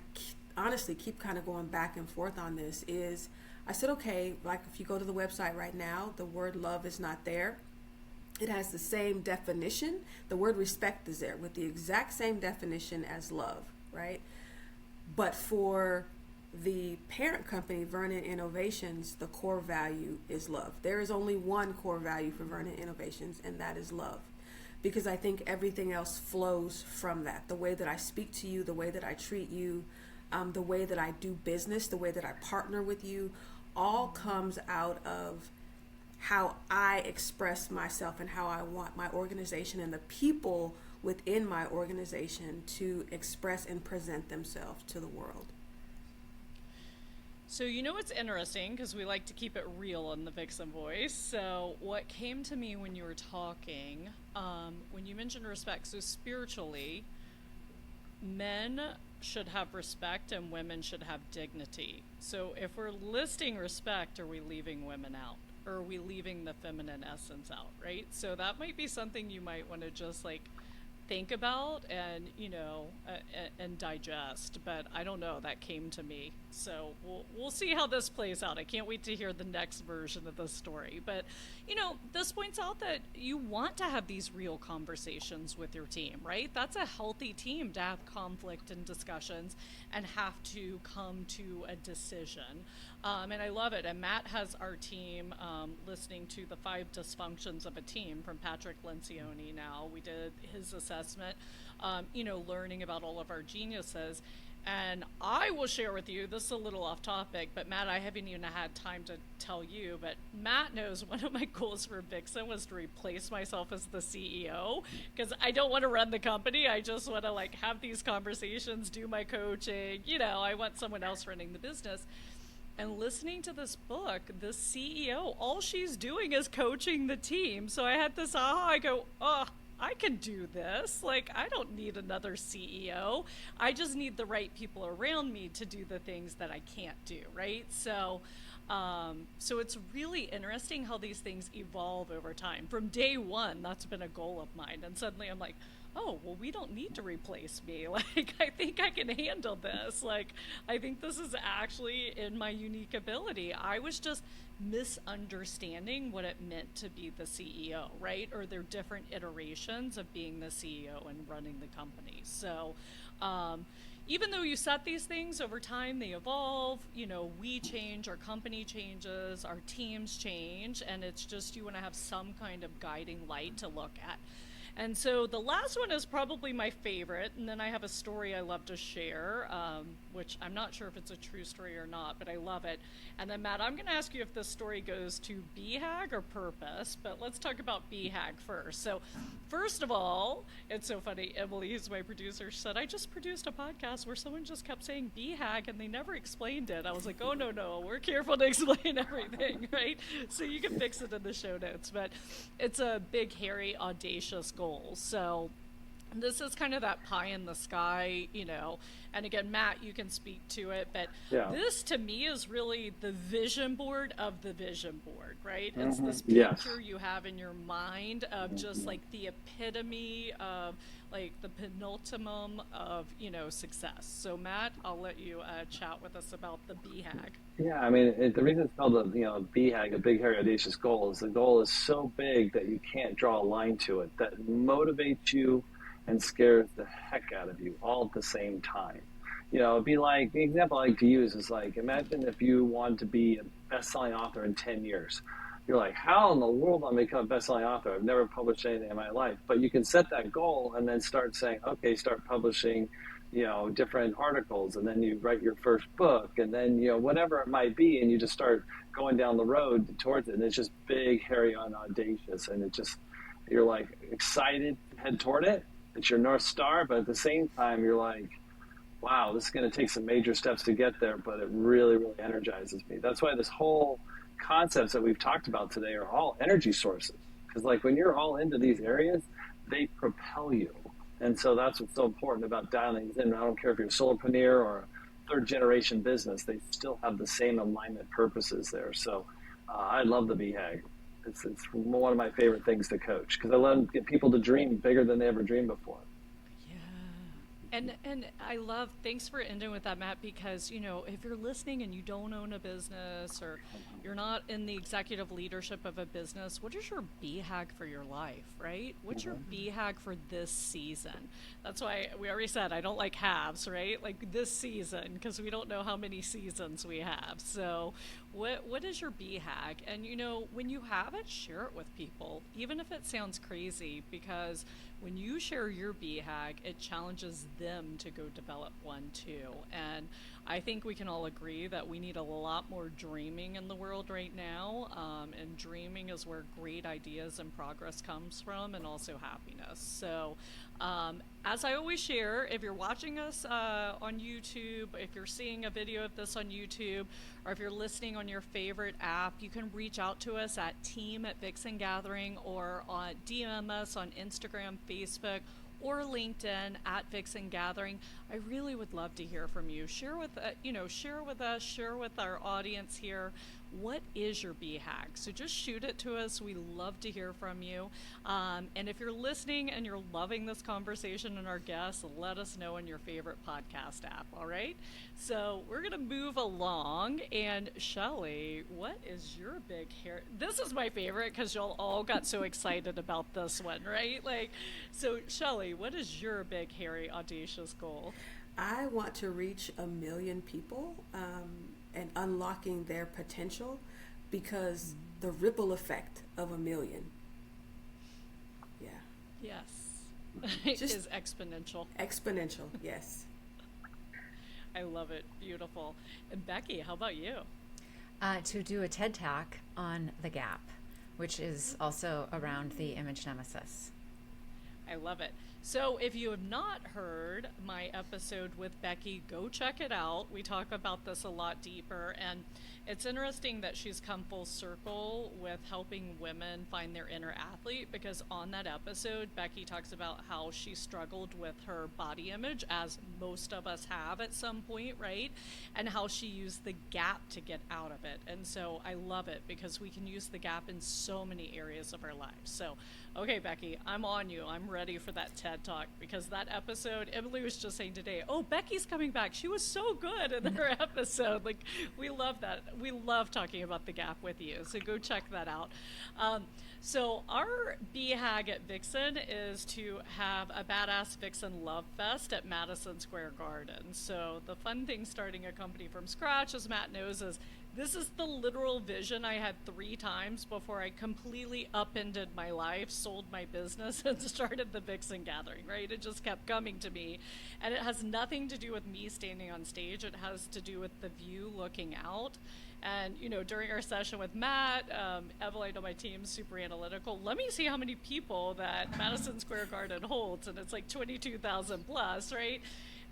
honestly keep kind of going back and forth on this, is I said, okay, like if you go to the website right now, the word love is not there. It has the same definition. The word respect is there with the exact same definition as love, right? But for the parent company, Vernon Innovations, the core value is love. There is only one core value for Vernon Innovations, and that is love. Because I think everything else flows from that. The way that I speak to you, the way that I treat you, the way that I do business, the way that I partner with you, all comes out of how I express myself and how I want my organization and the people within my organization to express and present themselves to the world. So you know what's interesting, because we like to keep it real in the Vixen Voice. So what came to me when you were talking, when you mentioned respect, so spiritually, men should have respect and women should have dignity. So if we're listing respect, are we leaving women out? Or are we leaving the feminine essence out, right? So that might be something you might want to just like think about and, and digest. But I don't know, that came to me. So we'll see how this plays out. I can't wait to hear the next version of the story. But, this points out that you want to have these real conversations with your team, right? That's a healthy team to have conflict and discussions and have to come to a decision. And I love it. And Matt has our team listening to the 5 dysfunctions of a team from Patrick Lencioni now. We did his assessment, learning about all of our geniuses. And I will share with you, this is a little off topic, but Matt, I haven't even had time to tell you, but Matt knows one of my goals for Vixen was to replace myself as the CEO, because I don't want to run the company. I just want to have these conversations, do my coaching. I want someone else running the business. And listening to this book, the CEO, all she's doing is coaching the team. So I had this aha, I go, I can do this. I don't need another CEO. I just need the right people around me to do the things that I can't do, right? So it's really interesting how these things evolve over time. From day one, that's been a goal of mine. And suddenly I'm like, oh, well, we don't need to replace me. I think I can handle this. I think this is actually in my unique ability. I was just misunderstanding what it meant to be the CEO, right? Or their different iterations of being the CEO and running the company. So, even though you set these things over time, they evolve, we change, our company changes, our teams change, and it's just you want to have some kind of guiding light to look at. And so the last one is probably my favorite, and then I have a story I love to share, which I'm not sure if it's a true story or not, but I love it. And then, Matt, I'm going to ask you if this story goes to BHAG or purpose, but let's talk about BHAG first. So first of all, it's so funny, Emily, who's my producer, said, I just produced a podcast where someone just kept saying BHAG and they never explained it. I was like, oh, no, we're careful to explain everything, right? So you can fix it in the show notes, but it's a big, hairy, audacious goal. So this is kind of that pie in the sky, and again, Matt, you can speak to it, but This to me is really the vision board of the vision board, right? It's this picture you have in your mind of just the epitome of the penultimum of, success. So Matt, I'll let you chat with us about the BHAG. Yeah, I mean, the reason it's called a BHAG, a big, hairy, audacious goal, is the goal is so big that you can't draw a line to it, that motivates you and scares the heck out of you all at the same time. It'd be like, the example I like to use is imagine if you wanted to be a best-selling author in 10 years. You're like, how in the world will I become a best-selling author? I've never published anything in my life. But you can set that goal and then start saying, okay, start publishing, different articles, and then you write your first book, and then, whatever it might be, and you just start going down the road towards it. And it's just big, hairy, and audacious, and you're excited to head toward it. It's your North Star, but at the same time, you're like, wow, this is going to take some major steps to get there, but it really, really energizes me. That's why this whole concepts that we've talked about today are all energy sources. Because like when you're all into these areas, they propel you. And so that's what's so important about dialing these in. I don't care if you're a solopreneur or a third generation business, they still have the same alignment purposes there. So I love the BHAG. It's one of my favorite things to coach because I love get people to dream bigger than they ever dreamed before. And I love, thanks for ending with that, Matt, because, you know, if you're listening and you don't own a business or you're not in the executive leadership of a business, what is your BHAG for your life, right? What's your BHAG for this season? That's why we already said I don't like halves, right? Like this season, because we don't know how many seasons we have. So what is your BHAG? And, you know, when you have it, share it with people, even if it sounds crazy, because when you share your BHAG, it challenges them to go develop one too. And I think we can all agree that we need a lot more dreaming in the world right now. And dreaming is where great ideas and progress comes from, and also happiness. So as I always share, if you're watching us on YouTube, if you're seeing a video of this on YouTube, or if you're listening on your favorite app, you can reach out to us at team@Vixen Gathering or DM us on Instagram, Facebook, or LinkedIn @Vixen Gathering. I really would love to hear from you. Share with share with us, share with our audience here. What is your BHAG? So just shoot it to us. We love to hear from you. And if you're listening and you're loving this conversation and our guests, let us know in your favorite podcast app. All right. So we're gonna move along. And Shelly, what is your big hair? This is my favorite because y'all all got so excited about this one, right? Like, so Shelly, what is your big, hairy, audacious goal? I want to reach 1 million people and unlocking their potential, because the ripple effect of 1 million. Yeah. Yes. Just is exponential. Exponential, yes. I love it. Beautiful. And Becky, how about you? To do a TED Talk on the gap, which is also around the image nemesis. I love it. So if you have not heard my episode with Becky, go check it out. We talk about this a lot deeper, and it's interesting that she's come full circle with helping women find their inner athlete, because on that episode, Becky talks about how she struggled with her body image, as most of us have at some point, right? And how she used the gap to get out of it. And so I love it because we can use the gap in so many areas of our lives. So, okay, Becky, I'm on you. I'm ready for that TED Talk, because that episode, Emily was just saying today, oh, Becky's coming back. She was so good in her episode. Like, we love that. We love talking about the gap with you. So go check that out. So our BHAG at Vixen is to have a Badass Vixen Love Fest at Madison Square Garden. So the fun thing starting a company from scratch, as Matt knows, is this is the literal vision I had 3 times before I completely upended my life, sold my business, and started the Vixen Gathering, right? It just kept coming to me. And it has nothing to do with me standing on stage. It has to do with the view looking out. And, you know, during our session with Matt, Evelyn on my team, super analytical, let me see how many people that Madison Square Garden holds. And it's like 22,000 plus, right?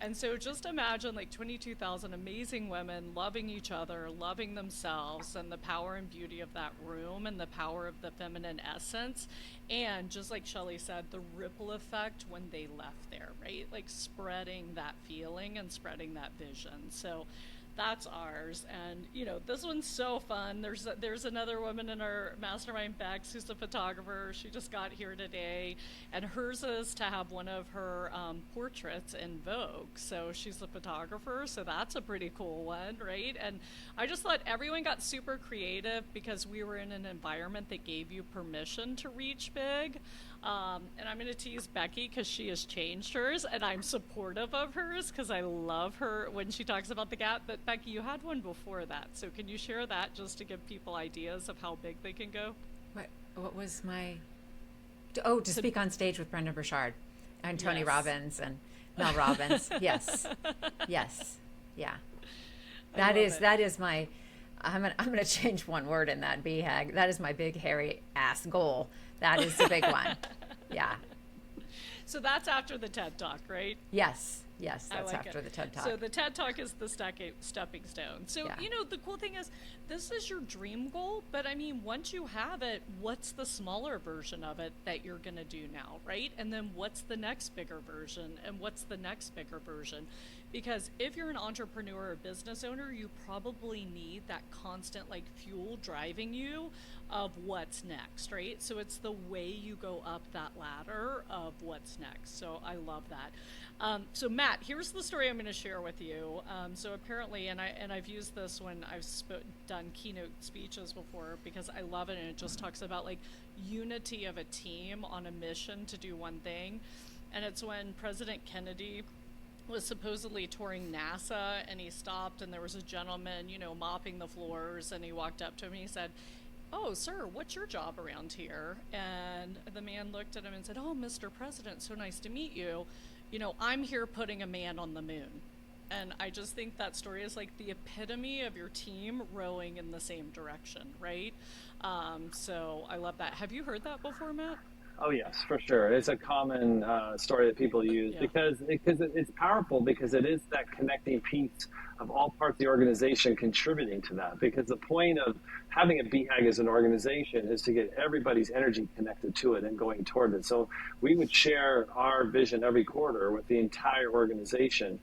And so just imagine like 22,000 amazing women loving each other, loving themselves, and the power and beauty of that room, and the power of the feminine essence. And just like Shelly said, the ripple effect when they left there, right? Like spreading that feeling and spreading that vision. So that's ours. And, you know, this one's so fun. There's another woman in our mastermind, Bex, who's a photographer. She just got here today, and hers is to have one of her portraits in Vogue. So she's a photographer, so that's a pretty cool one, right? And I just thought everyone got super creative because we were in an environment that gave you permission to reach big. And I'm going to tease Becky because she has changed hers, and I'm supportive of hers because I love her when she talks about the gap. But Becky, you had one before that, so can you share that just to give people ideas of how big they can go? What was my... Oh, to speak on stage with Brendon Burchard and Tony Robbins and Mel Robbins. Yes. Yes. Yeah. That is my... I'm gonna change one word in that BHAG. That is my big hairy ass goal. That is the big one. Yeah. So that's after the TED Talk, right? Yes. Yes, I that's like after it. the TED Talk. So the TED Talk is the stepping stone. So, Yeah. the cool thing is this is your dream goal, but I mean, once you have it, what's the smaller version of it that you're going to do now, right? And then what's the next bigger version and what's the next bigger version? Because if you're an entrepreneur or business owner, you probably need that constant like fuel driving you of what's next, right? So it's the way you go up that ladder of what's next. So I love that. So Matt, here's the story I'm going to share with you. So apparently, and I've used this when I've done keynote speeches before because I love it, and it just talks about like unity of a team on a mission to do one thing. And it's when President Kennedy was supposedly touring NASA, and he stopped, and there was a gentleman, mopping the floors, and he walked up to him and he said, "Oh, sir, what's your job around here?" And the man looked at him and said, "Oh, Mr. President, so nice to meet you. I'm here putting a man on the moon." And I just think that story is like the epitome of your team rowing in the same direction, right? So I love that. Have you heard that before, Matt? Oh yes, for sure. It's a common story that people use Yeah. because it's powerful because it is that connecting piece of all parts of the organization contributing to that. Because the point of having a BHAG as an organization is to get everybody's energy connected to it and going toward it. So we would share our vision every quarter with the entire organization,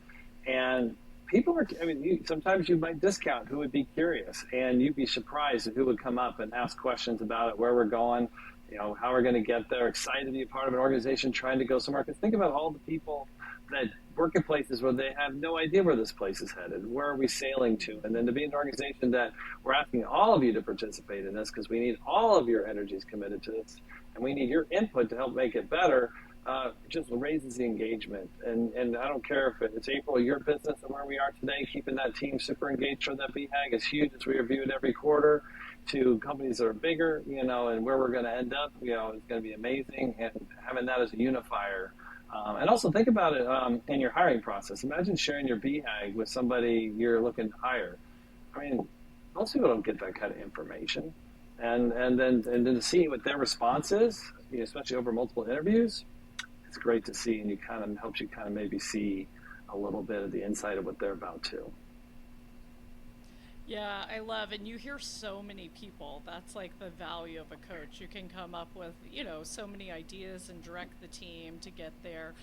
and people are. I mean, sometimes you might discount who would be curious, and you'd be surprised at who would come up and ask questions about it, where we're going. How we're going to get there, excited to be a part of an organization trying to go somewhere. Because think about all the people that work at places where they have no idea where this place is headed. Where are we sailing to? And then to be an organization that we're asking all of you to participate in this because we need all of your energies committed to this. And we need your input to help make it better. Just raises the engagement. And I don't care if it's April, your business, and where we are today, keeping that team super engaged for that BHAG is huge as we review it every quarter. To companies that are bigger, and where we're going to end up, is going to be amazing. And having that as a unifier. And also think about it in your hiring process. Imagine sharing your BHAG with somebody you're looking to hire. I mean, most people don't get that kind of information. And then to see what their response is, especially over multiple interviews, it's great to see, and helps you maybe see a little bit of the insight of what they're about too. Yeah, I love, and you hear so many people. That's like the value of a coach. You can come up with, so many ideas and direct the team to get there.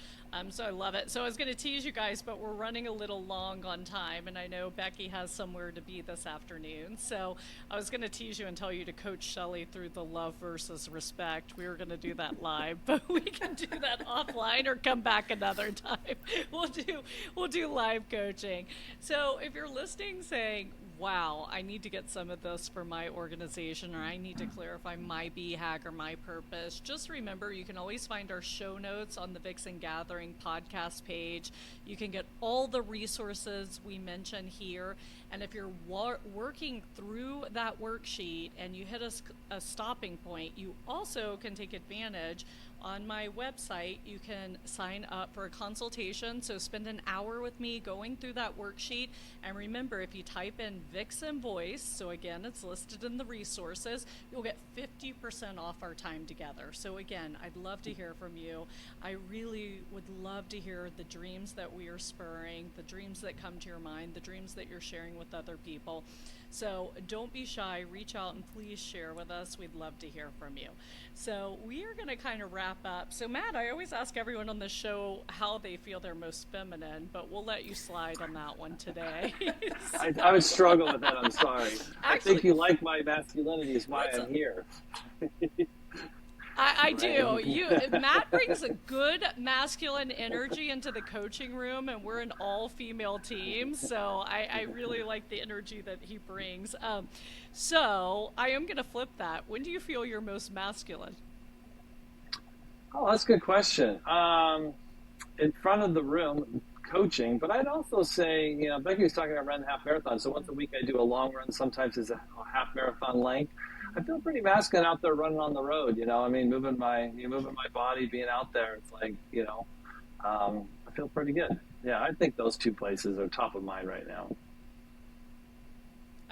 So I love it. So I was going to tease you guys, but we're running a little long on time, and I know Becky has somewhere to be this afternoon. So I was going to tease you and tell you to coach Shelley through the love versus respect. We were going to do that live, but we can do that offline or come back another time. We'll do live coaching. So if you're listening, saying, "Wow, I need to get some of this for my organization," or "I need to clarify my BHAG or my purpose," just remember you can always find our show notes on the Vixen Gathering podcast page. You can get all the resources we mention here. And if you're working through that worksheet and you hit a stopping point, you also can take advantage. On my website, you can sign up for a consultation. So spend an hour with me going through that worksheet. And remember, if you type in Vixen Voice, so again, it's listed in the resources, you'll get 50% off our time together. So again, I'd love to hear from you. I really would love to hear the dreams that we are spurring, the dreams that come to your mind, the dreams that you're sharing with other people. So don't be shy, reach out and please share with us. We'd love to hear from you. So we are going to kind of wrap up. So Matt, I always ask everyone on the show how they feel they're most feminine, but we'll let you slide on that one today. I would struggle with that, I'm sorry. I think Actually, you like my masculinity is why I'm here. I do. Matt brings a good masculine energy into the coaching room, and we're an all-female team, so I really like the energy that he brings. So I am going to flip that. When do you feel you're most masculine? Oh, that's a good question. In front of the room, coaching, but I'd also say, Becky was talking about running half marathon. So once a week I do a long run, sometimes it's a half marathon length. I feel pretty masculine out there running on the road, moving my body, being out there. It's like, I feel pretty good. Yeah, I think those two places are top of mind right now.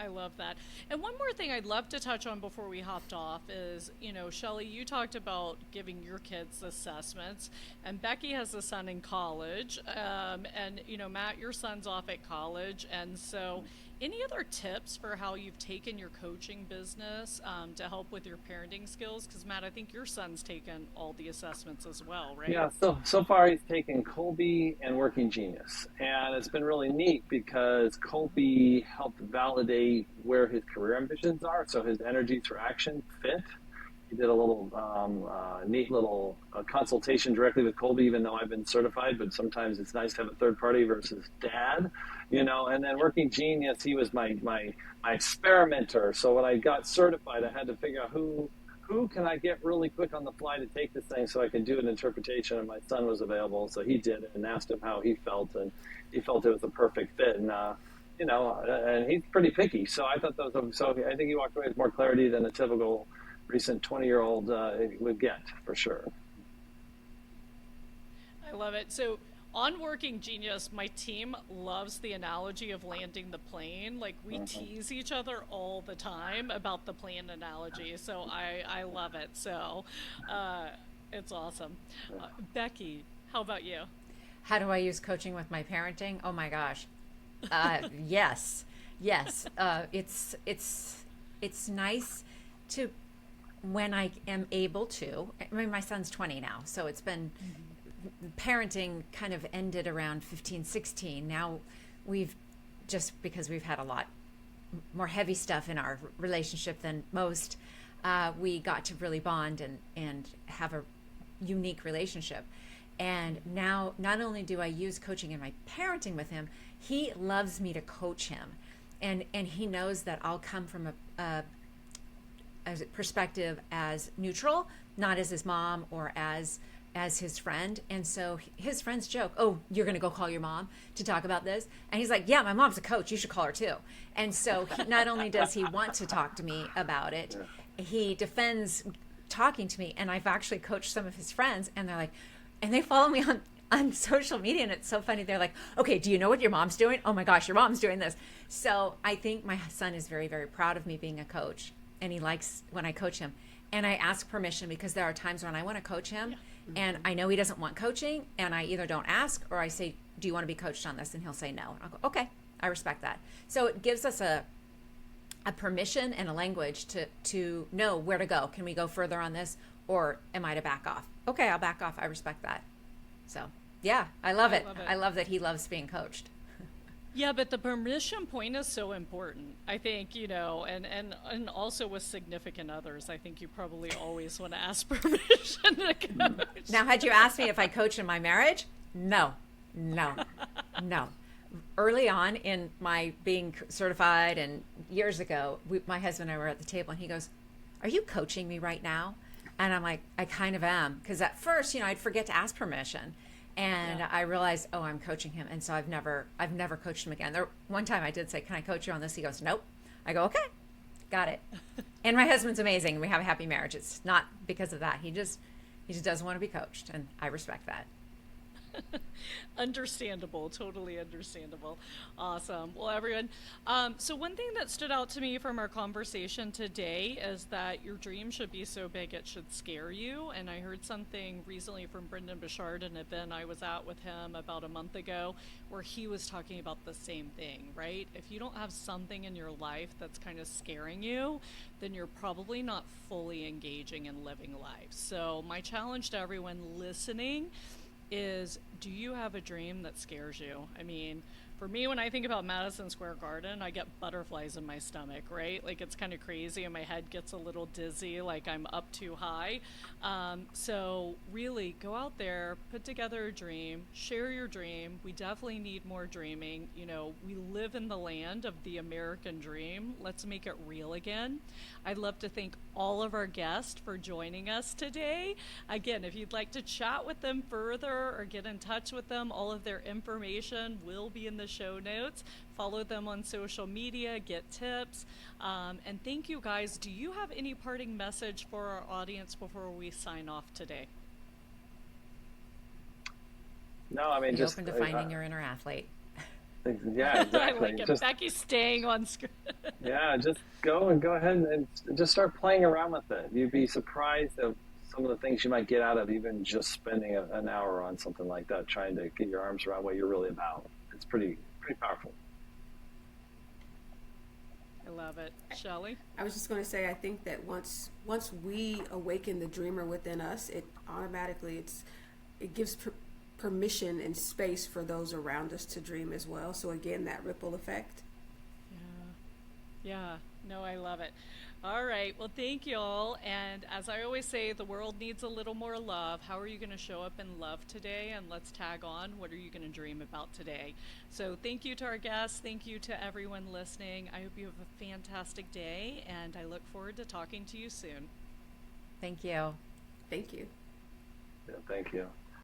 I love that. And one more thing I'd love to touch on before we hopped off is, Shelley, you talked about giving your kids assessments, and Becky has a son in college, and Matt, your son's off at college, and so any other tips for how you've taken your coaching business to help with your parenting skills? Because Matt, I think your son's taken all the assessments as well, right? Yeah, so far he's taken Colby and Working Genius, and it's been really neat because Colby helped validate where his career ambitions are, so his energies for action fit. He did a little neat little consultation directly with Colby, even though I've been certified, but sometimes it's nice to have a third party versus dad, and then Working Genius, he was my experimenter. So when I got certified, I had to figure out who can I get really quick on the fly to take this thing so I could do an interpretation, and my son was available, so he did it and asked him how he felt, and he felt it was a perfect fit, and and he's pretty picky, so I thought so I think he walked away with more clarity than a typical recent 20-year-old would get, for sure. I love it. So on Working Genius, my team loves the analogy of landing the plane. Like, we tease each other all the time about the plane analogy. So I love it. So it's awesome. Becky, how about you? How do I use coaching with my parenting? Oh my gosh. Yes. It's nice to, when I am able to, I mean, my son's 20 now, so it's been, parenting kind of ended around 15, 16. Now we've, just because we've had a lot more heavy stuff in our relationship than most, we got to really bond and have a unique relationship. And now not only do I use coaching in my parenting with him, he loves me to coach him. And he knows that I'll come from a perspective as neutral, not as his mom or as his friend. And so his friends joke, oh, you're going to go call your mom to talk about this? And he's like, yeah, my mom's a coach. You should call her too. And so not only does he want to talk to me about it, he defends talking to me. And I've actually coached some of his friends, and they're like, and they follow me on social media, and it's so funny. They're like, okay, do you know what your mom's doing? Oh my gosh, your mom's doing this. So I think my son is very, very proud of me being a coach, and he likes when I coach him. And I ask permission, because there are times when I want to coach him, and I know he doesn't want coaching, and I either don't ask or I say, do you want to be coached on this? And he'll say no. And I'll go, okay, I respect that. So it gives us a permission and a language to know where to go. Can we go further on this, or am I to back off? Okay, I'll back off. I respect that. So yeah, I love it. I love that he loves being coached. Yeah, but the permission point is so important. I think, and also with significant others, I think you probably always want to ask permission to coach. Now, had you asked me if I coach in my marriage? No. Early on in my being certified and years ago, my husband and I were at the table, and he goes, are you coaching me right now? And I'm like, I kind of am. Because at first, I'd forget to ask permission. And I realized, oh, I'm coaching him. And so I've never coached him again. One time I did say, can I coach you on this? He goes, nope. I go, okay, got it. And my husband's amazing. We have a happy marriage. It's not because of that. He just doesn't want to be coached. And I respect that. Understandable, totally understandable. Awesome. Well, everyone, so one thing that stood out to me from our conversation today is that your dream should be so big it should scare you. And I heard something recently from Brendan Bouchard, an event I was at with him about a month ago, where he was talking about the same thing, right? If you don't have something in your life that's kind of scaring you, then you're probably not fully engaging in living life. So my challenge to everyone listening is, do you have a dream that scares you? I mean, for me, when I think about Madison Square Garden, I get butterflies in my stomach, right? Like, it's kind of crazy, and my head gets a little dizzy, like I'm up too high. So really, go out there, put together a dream, share your dream. We definitely need more dreaming. We live in the land of the American dream. Let's make it real again. I'd love to thank all of our guests for joining us today. Again, if you'd like to chat with them further or get in touch with them, all of their information will be in the show notes. Follow them on social media, get tips. And thank you guys. Do you have any parting message for our audience before we sign off today? No, I mean, Be just open to finding your inner athlete. Yeah, I exactly. like it. Just Becky's staying on screen. yeah, just go ahead and just start playing around with it. You'd be surprised of some of the things you might get out of even just spending an hour on something like that, trying to get your arms around what you're really about. It's pretty powerful. I love it. Shelley? I was just going to say, I think that once we awaken the dreamer within us, it automatically it gives permission and space for those around us to dream as well. So again, that ripple effect. Yeah. Yeah. No, I love it. All right. Well, thank you all. And as I always say, the world needs a little more love. How are you going to show up in love today? And let's tag on. What are you going to dream about today? So thank you to our guests. Thank you to everyone listening. I hope you have a fantastic day. And I look forward to talking to you soon. Thank you. Thank you. Yeah, thank you.